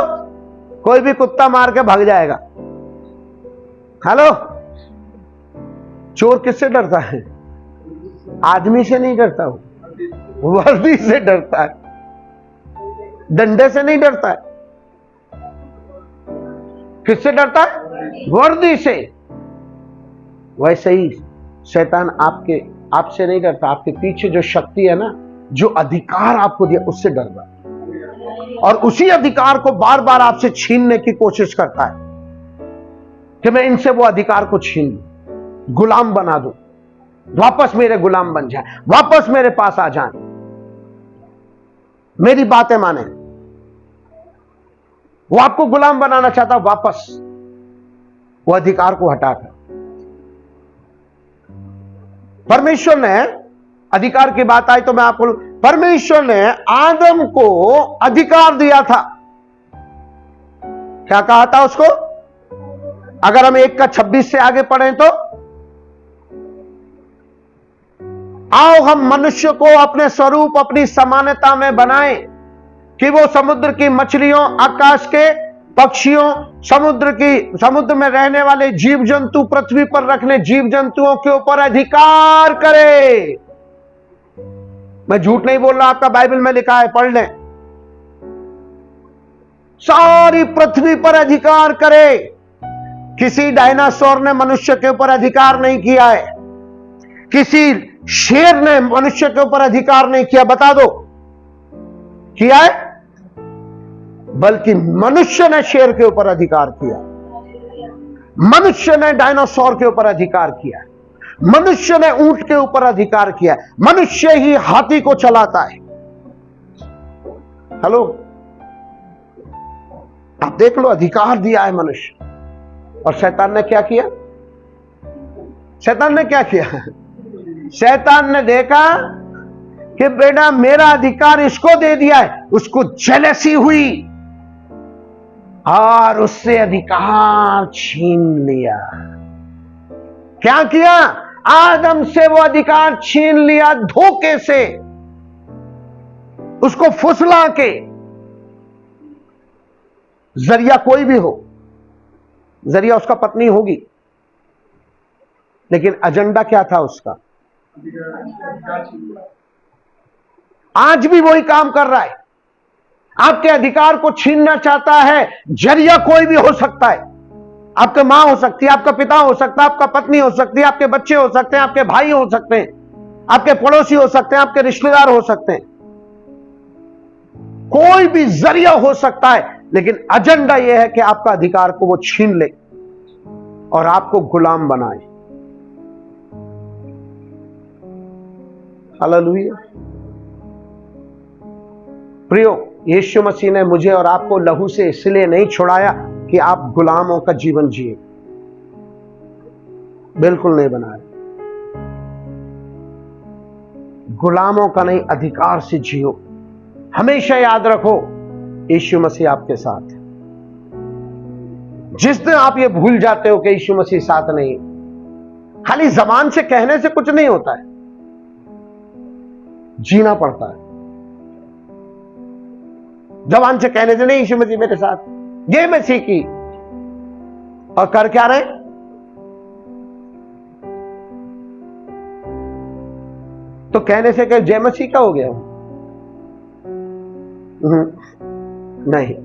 कोई भी कुत्ता मार के भाग जाएगा। हेलो, चोर किससे डरता है? आदमी से नहीं डरता, वो वर्दी से डरता है, डंडे से नहीं डरता है। किससे डरता है? वर्दी से। वैसे ही शैतान आपसे नहीं डरता। आपके पीछे जो शक्ति है ना, जो अधिकार आपको दिया, उससे डरता है और उसी अधिकार को बार बार आपसे छीनने की कोशिश करता है कि मैं इनसे वो अधिकार को छीन लूं, गुलाम बना दूं, वापस मेरे गुलाम बन जाए, वापस मेरे पास आ जाए, मेरी बातें माने। वो आपको गुलाम बनाना चाहता, वापस वो अधिकार को हटाकर। परमेश्वर ने, अधिकार की बात आई तो मैं आपको, परमेश्वर ने आदम को अधिकार दिया था। क्या कहा था उसको? अगर हम 1:26 से आगे पढ़ें तो, आओ हम मनुष्य को अपने स्वरूप अपनी समानता में बनाएं कि वो समुद्र की मछलियों, आकाश के पक्षियों, समुद्र में रहने वाले जीव जंतु, पृथ्वी पर रखने जीव जंतुओं के ऊपर अधिकार करे। मैं झूठ नहीं बोल रहा, आपका बाइबल में लिखा है, पढ़ लें। सारी पृथ्वी पर अधिकार करे। किसी डायनासोर ने मनुष्य के ऊपर अधिकार नहीं किया है, किसी शेर ने मनुष्य के ऊपर अधिकार नहीं किया, बता दो किया है? बल्कि मनुष्य ने शेर के ऊपर अधिकार किया, मनुष्य ने डायनासोर के ऊपर अधिकार किया, मनुष्य ने ऊंट के ऊपर अधिकार किया, मनुष्य ही हाथी को चलाता है। हेलो, आप देख लो, अधिकार दिया है मनुष्य। और शैतान ने क्या किया? शैतान ने क्या किया? शैतान ने देखा कि बेटा मेरा अधिकार इसको दे दिया है, उसको जेलसी हुई और उससे अधिकार छीन लिया। क्या किया? आदम से वो अधिकार छीन लिया, धोखे से, उसको फुसला के। जरिया कोई भी हो, जरिया उसका पत्नी होगी, लेकिन एजेंडा क्या था उसका? आज भी वही काम कर रहा है, आपके अधिकार को छीनना चाहता है। जरिया कोई भी हो सकता है, आपका मां हो सकती है, आपका पिता हो सकता है, आपका पत्नी हो सकती है, आपके बच्चे हो सकते हैं, आपके भाई हो सकते हैं, आपके पड़ोसी हो सकते हैं, आपके रिश्तेदार हो सकते हैं। कोई भी जरिया हो सकता है, लेकिन एजेंडा यह है कि आपका अधिकार को वो छीन ले और आपको गुलाम बनाए। हालेलुया। प्रियो, यीशु मसीह ने मुझे और आपको लहू से इसलिए नहीं छुड़ाया कि आप गुलामों का जीवन जिए, बिल्कुल नहीं बनाया। गुलामों का नहीं, अधिकार से जियो। हमेशा याद रखो, यीशु मसीह आपके साथ है। जिस दिन आप ये भूल जाते हो कि यीशु मसीह साथ नहीं, खाली जबान से कहने से कुछ नहीं होता है, जीना पड़ता है। जबान से कहने से नहीं यीशु मसीह मेरे साथ, ये मैं सीखी, और कर क्या रहे? तो कहने से जय मसीह का हो गया? नहीं।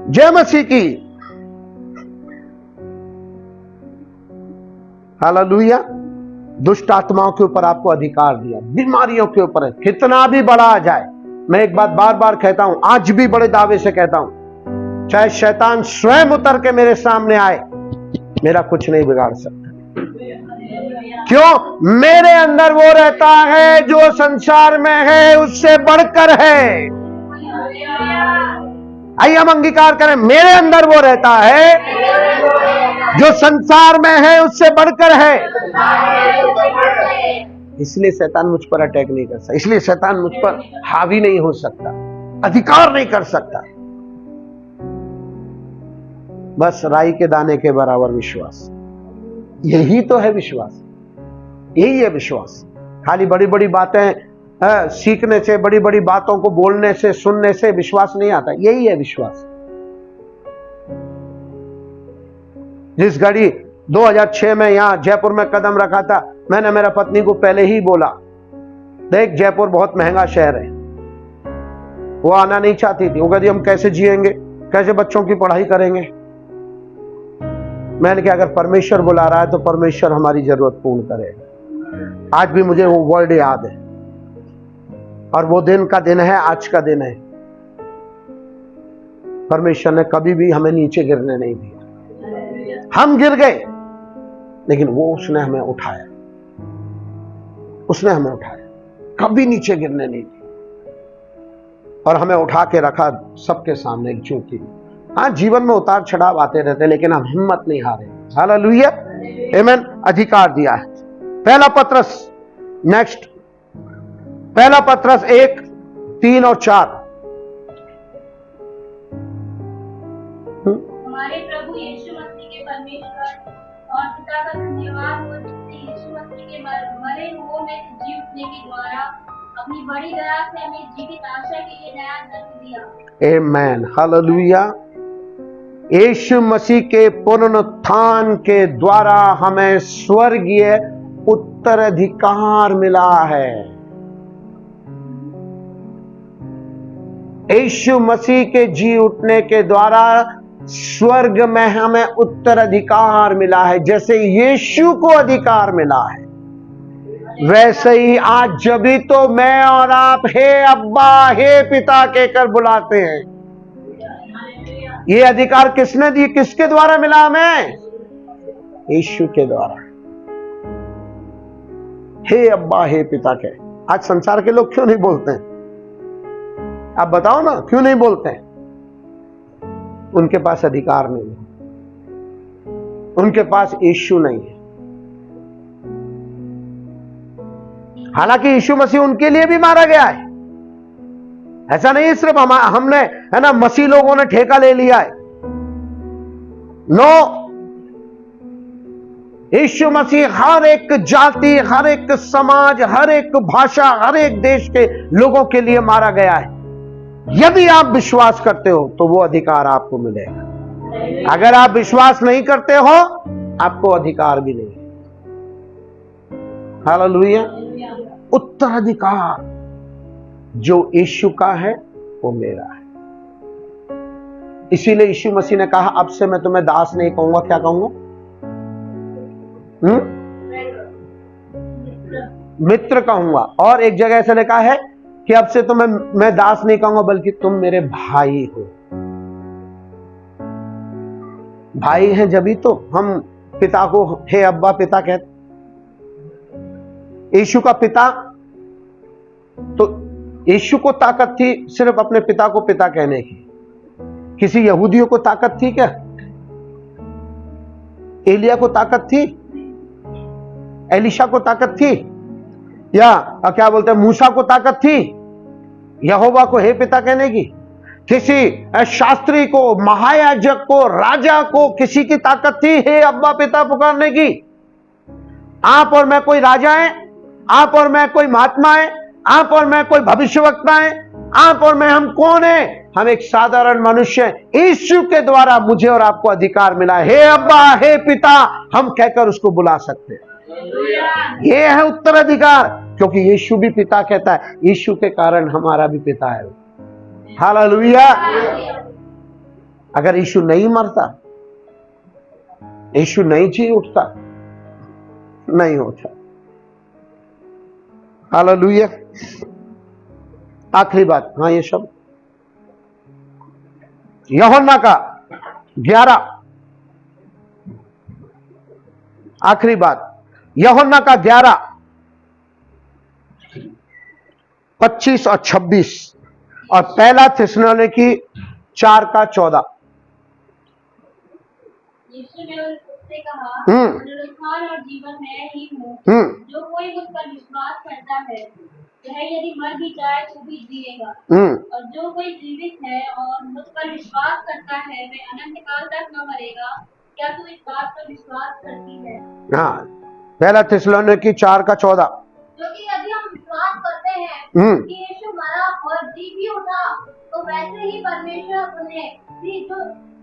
जय मसीह की। हालेलुया। दुष्ट आत्माओं के ऊपर आपको अधिकार दिया, बीमारियों के ऊपर है, कितना भी बड़ा आ जाए। मैं एक बात बार बार कहता हूं, आज भी बड़े दावे से कहता हूं, चाहे शैतान स्वयं उतर के मेरे सामने आए, मेरा कुछ नहीं बिगाड़ सकता। क्यों? मेरे अंदर वो रहता है जो संसार में है उससे बढ़कर है। आइए हम अंगीकार करें, मेरे अंदर वो रहता है जो संसार में है उससे बढ़कर है। इसलिए शैतान मुझ पर अटैक नहीं कर सकता, इसलिए शैतान मुझ पर हावी नहीं हो सकता, अधिकार नहीं कर सकता। बस राई के दाने के बराबर विश्वास, यही तो है विश्वास, यही है विश्वास। खाली बड़ी बड़ी बातें सीखने से, बड़ी बड़ी बातों को बोलने से, सुनने से विश्वास नहीं आता, यही है विश्वास। जिस घड़ी 2006 में यहां जयपुर में कदम रखा था, मैंने मेरा पत्नी को पहले ही बोला, देख जयपुर बहुत महंगा शहर है। वो आना नहीं चाहती थी, वो कहती हम कैसे जिएंगे, कैसे बच्चों की पढ़ाई करेंगे। मैंने कहा अगर परमेश्वर बुला रहा है तो परमेश्वर हमारी जरूरत पूर्ण करेगा। आज भी मुझे वो वर्ड याद है, और वो दिन का दिन है, आज का दिन है। परमेश्वर ने कभी भी हमें नीचे गिरने नहीं दिया। हम गिर गए, लेकिन वो उसने हमें उठाया, उसने हमें उठाया, कभी नीचे गिरने नहीं दिया, और हमें उठा के रखा सबके सामने एक ज्योति। हाँ, जीवन में उतार चढ़ाव आते रहते, लेकिन हम हिम्मत नहीं हारे। हालेलुया, आमीन। अधिकार दिया है। पहला पत्रस, नेक्स्ट, पहला पत्रस 1, 3 और 4। हमारे प्रभु यीशु मसीह के परमेश्वर और पिता का धन्यवाद हो, जिसने यीशु मसीह के मरे हुओं में से जी उठने के द्वारा अपनी बड़ी दया से हमें जीवित आशा के लिए नया जन्म दिया। आमेन, हालेलुया। यीशु मसीह के पुनरुत्थान के द्वारा हमें स्वर्गीय उत्तराधिकार मिला है। यीशु मसीह के जी उठने के द्वारा स्वर्ग में हमें उत्तराधिकार मिला है। जैसे यीशु को अधिकार मिला है, वैसे ही आज जब भी तो मैं और आप हे अब्बा, हे पिता कहकर बुलाते हैं, ये अधिकार किसने दी, किसके द्वारा मिला हमें? यीशु के द्वारा। हे अब्बा, हे पिता कह। आज संसार के लोग क्यों नहीं बोलते हैं? आप बताओ ना, क्यों नहीं बोलते हैं? उनके पास अधिकार नहीं है, उनके पास यीशु नहीं है। हालांकि यीशु मसीह उनके लिए भी मारा गया है। ऐसा नहीं सिर्फ हमने, है ना, मसीह लोगों ने ठेका ले लिया है। नो, यीशु मसीह हर एक जाति, हर एक समाज, हर एक भाषा, हर एक देश के लोगों के लिए मारा गया है। यदि आप विश्वास करते हो तो वो अधिकार आपको मिलेगा। अगर आप विश्वास नहीं करते हो, आपको अधिकार भी नहीं है। हालेलुया। उत्तराधिकार जो यीशु का है वो मेरा है। इसीलिए यीशु मसीह ने कहा, अब से मैं तुम्हें दास नहीं कहूंगा, क्या कहूंगा? मित्र कहूंगा। और एक जगह ऐसा लिखा है कि अब से तो मैं दास नहीं कहूंगा, बल्कि तुम मेरे भाई हो। भाई हैं जब ही तो हम पिता को हे अब्बा पिता कहते। यीशु का पिता, तो यीशु को ताकत थी सिर्फ अपने पिता को पिता कहने की। किसी यहूदियों को ताकत थी क्या? एलिया को ताकत थी? एलिशा को ताकत थी? या क्या बोलते हैं, मूसा को ताकत थी यहोवा को हे पिता कहने की? किसी शास्त्री को, महायाजक को, राजा को किसी की ताकत थी हे अब्बा पिता पुकारने की? आप और मैं कोई राजा है? आप और मैं कोई महात्मा है? आप और मैं कोई भविष्यवक्ता है? आप और मैं, हम कौन है? हम एक साधारण मनुष्य हैं। यीशु के द्वारा मुझे और आपको अधिकार मिला है। हे अब्बा, हे पिता हम कहकर उसको बुला सकते हैं। ये है उत्तराधिकार, क्योंकि यीशु भी पिता कहता है। यीशु के कारण हमारा भी पिता है। हालेलुया। अगर यीशु नहीं मरता, यीशु नहीं जी उठता, नहीं होता। हालेलुया। आखिरी बात, हाँ, ये शब्द यूहन्ना का 11, आखिरी बात, यूहन्ना का 11, 25 और 26, और पहला थिस्सलुनीकी 4 का 14। यीशु ने उससे कहा, हम्म। पुनरुत्थान और जीवन मैं ही हूँ। हम्म। जो कोई मुझ पर विश्वास करता है वह यदि मर भी जाए तो भी जिएगा, और जो कोई जीवित है और मुझ पर विश्वास करता है वह अनंत काल तक न मरेगा। क्या तू इस बात पर विश्वास करती है? हाँ, पहला थिस्सलुनीकी 4:14। क्योंकि यदि हम विश्वास करते हैं कि यीशु मरा और जी भी उठा, तो वैसे ही परमेश्वर उन्हें भी जो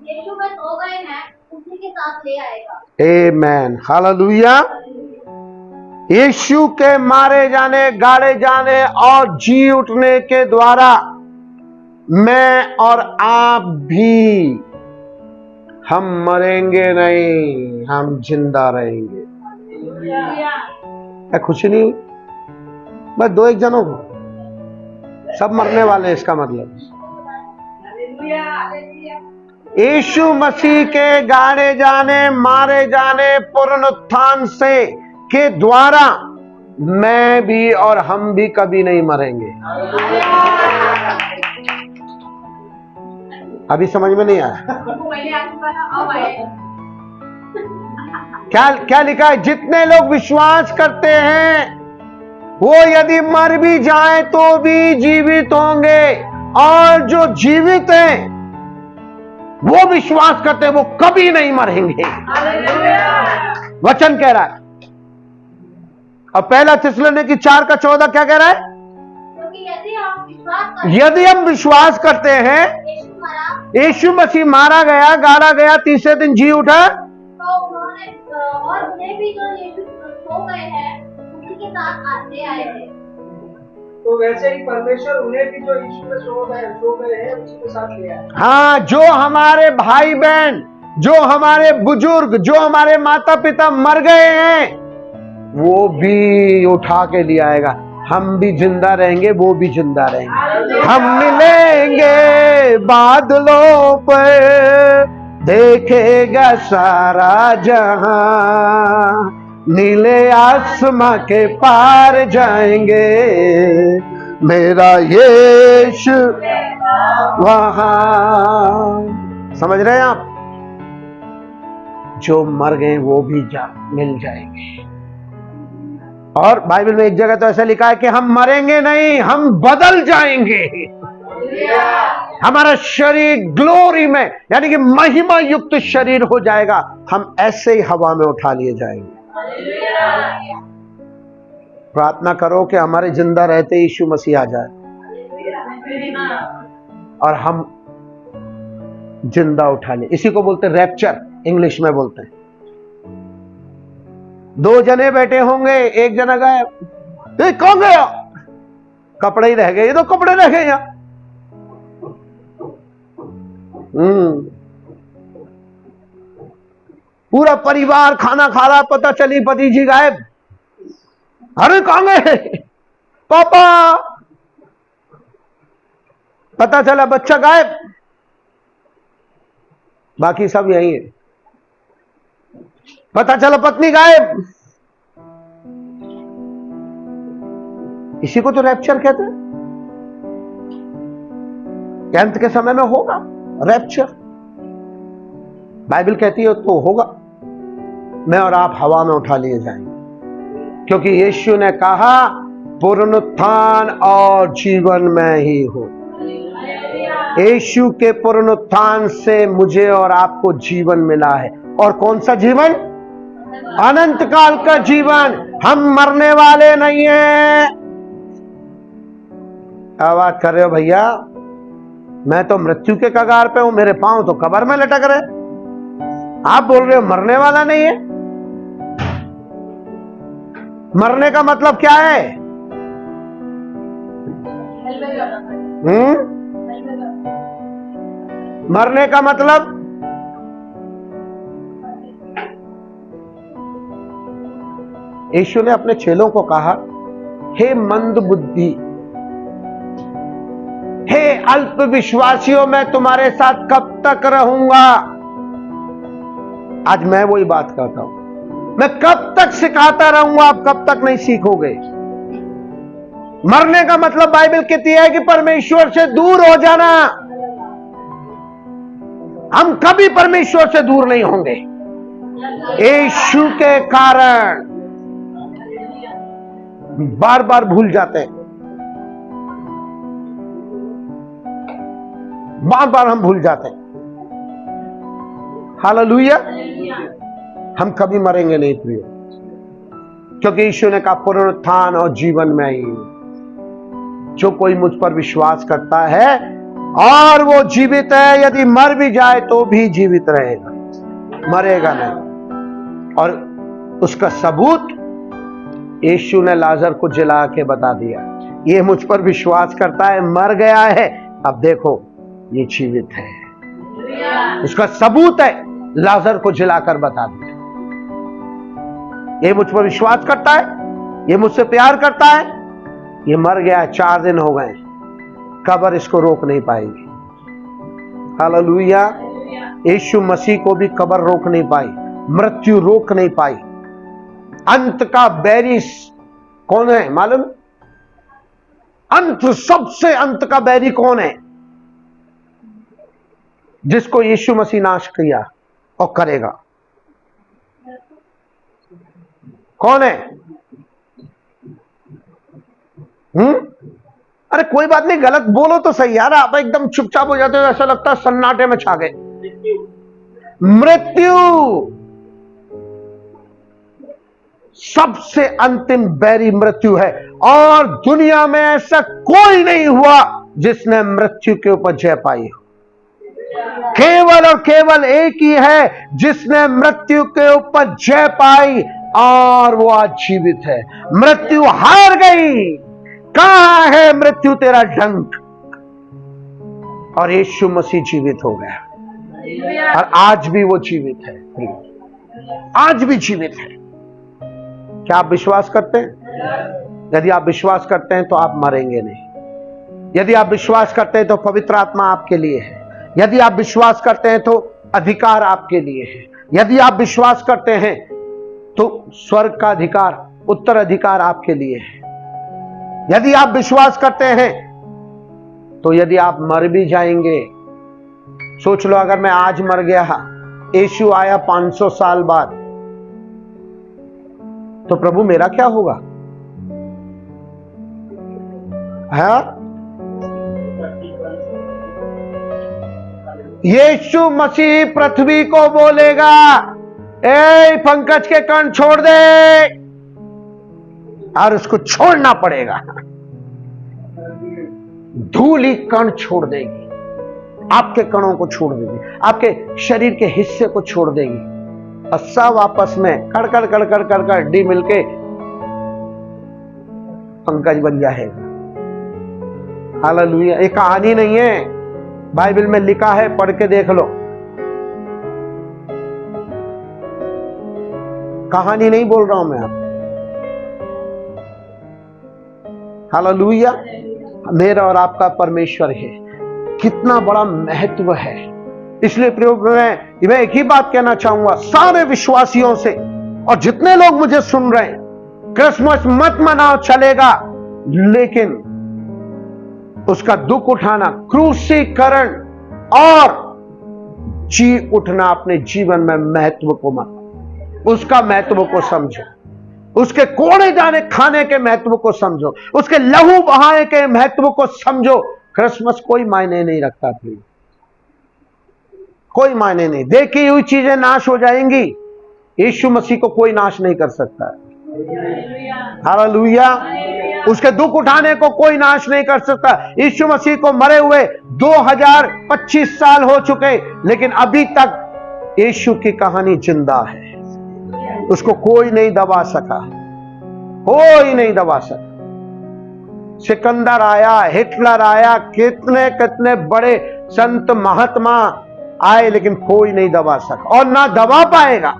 यीशु में सो गए हैं उसी के साथ ले आएगा। आमेन, हालेलुया। यीशु के मारे जाने, गाड़े जाने और जी उठने के द्वारा मैं और आप भी, हम मरेंगे नहीं, हम जिंदा रहेंगे। खुशी नहीं हुई? बस 2-1 जनों को, सब मरने वाले हैं, इसका मतलब यीशु मसीह के गाड़े जाने, मारे जाने, पुनरुत्थान से के द्वारा मैं भी और हम भी कभी नहीं मरेंगे। अभी समझ में नहीं आया? क्या क्या लिखा है? जितने लोग विश्वास करते हैं वो यदि मर भी जाए तो भी जीवित होंगे, और जो जीवित हैं वो विश्वास करते हैं वो कभी नहीं मरेंगे। वचन कह रहा है। और पहला थिस्सलुनीकी 4:14 क्या कह रहा है? क्योंकि यदि हम विश्वास करते हैं यीशु मसीह मारा गया, गाड़ा गया, तीसरे दिन जी उठा, तो उन्हें भी जो यीशु सो गए हैं उसी के साथ ले आए थे। तो वैसे ही परमेश्वर उन्हें भी जो यीशु में सो गए हैं उसी के साथ ले आए। हाँ, जो हमारे भाई बहन, जो हमारे बुजुर्ग, जो हमारे माता पिता मर गए हैं वो भी उठा के ले आएगा। हम भी जिंदा रहेंगे, वो भी जिंदा रहेंगे। हम मिलेंगे बादलों पर, देखेगा सारा जहां, नीले आसमां के पार जाएंगे, मेरा यीशु वहां। समझ रहे हैं आप? जो मर गए वो भी मिल जाएंगे। और बाइबल में एक जगह तो ऐसा लिखा है कि हम मरेंगे नहीं, हम बदल जाएंगे। हमारा शरीर ग्लोरी में, यानी कि महिमा युक्त शरीर हो जाएगा। हम ऐसे ही हवा में उठा लिए जाएंगे। प्रार्थना करो कि हमारे जिंदा रहते यीशु मसीह आ जाए और हम जिंदा उठा ले। इसी को बोलते रैप्चर, इंग्लिश में बोलते हैं। 2 जने बैठे होंगे, एक जना गायब, तो कौन गया? कपड़े ही रह गए, ये तो कपड़े रह गए यहां। पूरा परिवार खाना खा रहा, पता चली पति जी गायब। अरे कहां गए पापा? पता चला बच्चा गायब, बाकी सब यही है। पता चला पत्नी गायब। इसी को तो रैप्चर कहते हैं। अंत के समय में होगा रैप्चर। बाइबल कहती है तो होगा। मैं और आप हवा में उठा लिए जाएंगे, क्योंकि यीशु ने कहा पुनरुत्थान और जीवन मैं ही हूं। यीशु के पुनरुत्थान से मुझे और आपको जीवन मिला है। और कौन सा जीवन? अनंत काल का जीवन। हम मरने वाले नहीं हैं। आवाज कर रहे हो भैया? मैं तो मृत्यु के कगार पे हूं, मेरे पांव तो कब्र में लटक रहे। आप बोल रहे हो मरने वाला नहीं है। मरने का मतलब क्या है? मरने का मतलब यीशु ने अपने चेलों को कहा, हे मंद बुद्धि, हे अल्प विश्वासियों, मैं तुम्हारे साथ कब तक रहूंगा? आज मैं वही बात करता हूं। मैं कब तक सिखाता रहूंगा, आप कब तक नहीं सीखोगे? मरने का मतलब बाइबल कहती है कि परमेश्वर से दूर हो जाना। हम कभी परमेश्वर से दूर नहीं होंगे। यीशु के कारण बार बार भूल जाते हैं, बार बार हम भूल जाते हैं। हालेलुया। हम कभी मरेंगे नहीं प्रिय, क्योंकि यीशु ने कहा पुनरुत्थान और जीवन में ही जो कोई मुझ पर विश्वास करता है और वो जीवित है, यदि मर भी जाए तो भी जीवित रहेगा, मरेगा नहीं। और उसका सबूत यीशु ने लाजर को जिला के बता दिया, ये मुझ पर विश्वास करता है, मर गया है, अब देखो ये जीवित है। उसका सबूत है, लाजर को जिलाकर बता दिया। ये मुझ पर विश्वास करता है, ये मुझसे प्यार करता है, ये मर गया, 4 दिन हो गए, कब्र इसको रोक नहीं पाएगी। हालेलुया। यीशु मसीह को भी कब्र रोक नहीं पाई, मृत्यु रोक नहीं पाई। अंत का बैरी कौन है मालूम? अंत, सबसे अंत का बैरी कौन है? जिसको यीशु मसीह नाश किया और करेगा। कौन है? अरे कोई बात नहीं, गलत बोलो तो सही यार, आप एकदम चुपचाप हो जाते हो, ऐसा लगता है सन्नाटे में छा गए। मृत्यु सबसे अंतिम बैरी मृत्यु है, और दुनिया में ऐसा कोई नहीं हुआ जिसने मृत्यु के ऊपर जय पाई हो। केवल और केवल एक ही है जिसने मृत्यु के ऊपर जय पाई, और वो आज जीवित है। मृत्यु हार गई। कहां है मृत्यु तेरा डंक? और यीशु मसीह जीवित हो गया, और आज भी वो जीवित है, आज भी जीवित है। क्या आप विश्वास करते हैं? यदि आप विश्वास करते हैं तो आप मरेंगे नहीं। यदि आप विश्वास करते हैं तो पवित्र आत्मा आपके लिए है। यदि आप विश्वास करते हैं तो अधिकार आपके लिए है। यदि आप विश्वास करते हैं तो स्वर्ग का अधिकार, उत्तराधिकार आपके लिए है। यदि आप विश्वास करते हैं तो यदि आप मर भी जाएंगे, सोच लो अगर मैं आज मर गया, यीशु आया 500 साल बाद, तो प्रभु मेरा क्या होगा? है? यीशु मसीह पृथ्वी को बोलेगा, ए पंकज के कण छोड़ दे, और उसको छोड़ना पड़ेगा। धूली कण छोड़ देगी, आपके कणों को छोड़ देगी, आपके शरीर के हिस्से को छोड़ देगी, और सब आपस में कड़कड़ कड़कड़ कड़कड़ डी मिलके पंकज बन जाएगा। हालेलुया। ये कहानी नहीं है, बाइबल में लिखा है, पढ़ के देख लो। कहानी नहीं बोल रहा हूं मैं आप। हालेलुया। मेरा और आपका परमेश्वर है, कितना बड़ा महत्व है। इसलिए प्रयोग मैं एक ही बात कहना चाहूंगा सारे विश्वासियों से, और जितने लोग मुझे सुन रहे हैं, क्रिसमस मत मनाओ चलेगा, लेकिन उसका दुख उठाना, क्रूसीकरण और जी उठना अपने जीवन में महत्व को मत, उसका महत्व को समझो, उसके कोड़े जाने खाने के महत्व को समझो, उसके लहू बहाने के महत्व को समझो। क्रिसमस कोई मायने नहीं रखता प्लीज, कोई मायने नहीं। देखी हुई चीजें नाश हो जाएंगी, यीशु मसीह को कोई नाश नहीं कर सकता। हालेलुया। उसके दुख उठाने को कोई नाश नहीं कर सकता। यीशु मसीह को मरे हुए 2025 साल हो चुके, लेकिन अभी तक यीशु की कहानी जिंदा है। उसको कोई नहीं दबा सका, कोई नहीं दबा सका। सिकंदर आया, हिटलर आया, कितने कितने बड़े संत महात्मा आए, लेकिन कोई नहीं दबा सका और ना दबा पाएगा,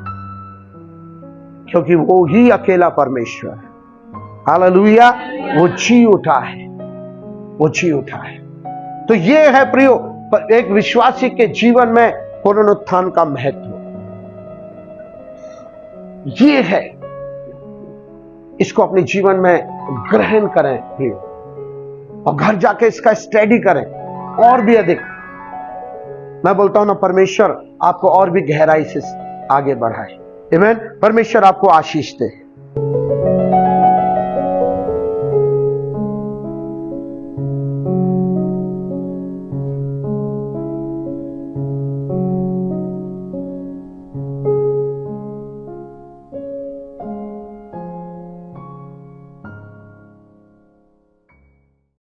क्योंकि वो ही अकेला परमेश्वर है। हालेलुया। वो जी उठा है, वो जी उठा है। तो ये है प्रियो एक विश्वासी के जीवन में पुनरुत्थान का महत्व, ये है। इसको अपने जीवन में ग्रहण करें प्रियो, और घर जाके इसका स्टडी करें और भी अधिक। मैं बोलता हूं ना, परमेश्वर आपको और भी गहराई से आगे बढ़ाए। आमीन। परमेश्वर आपको आशीष दे।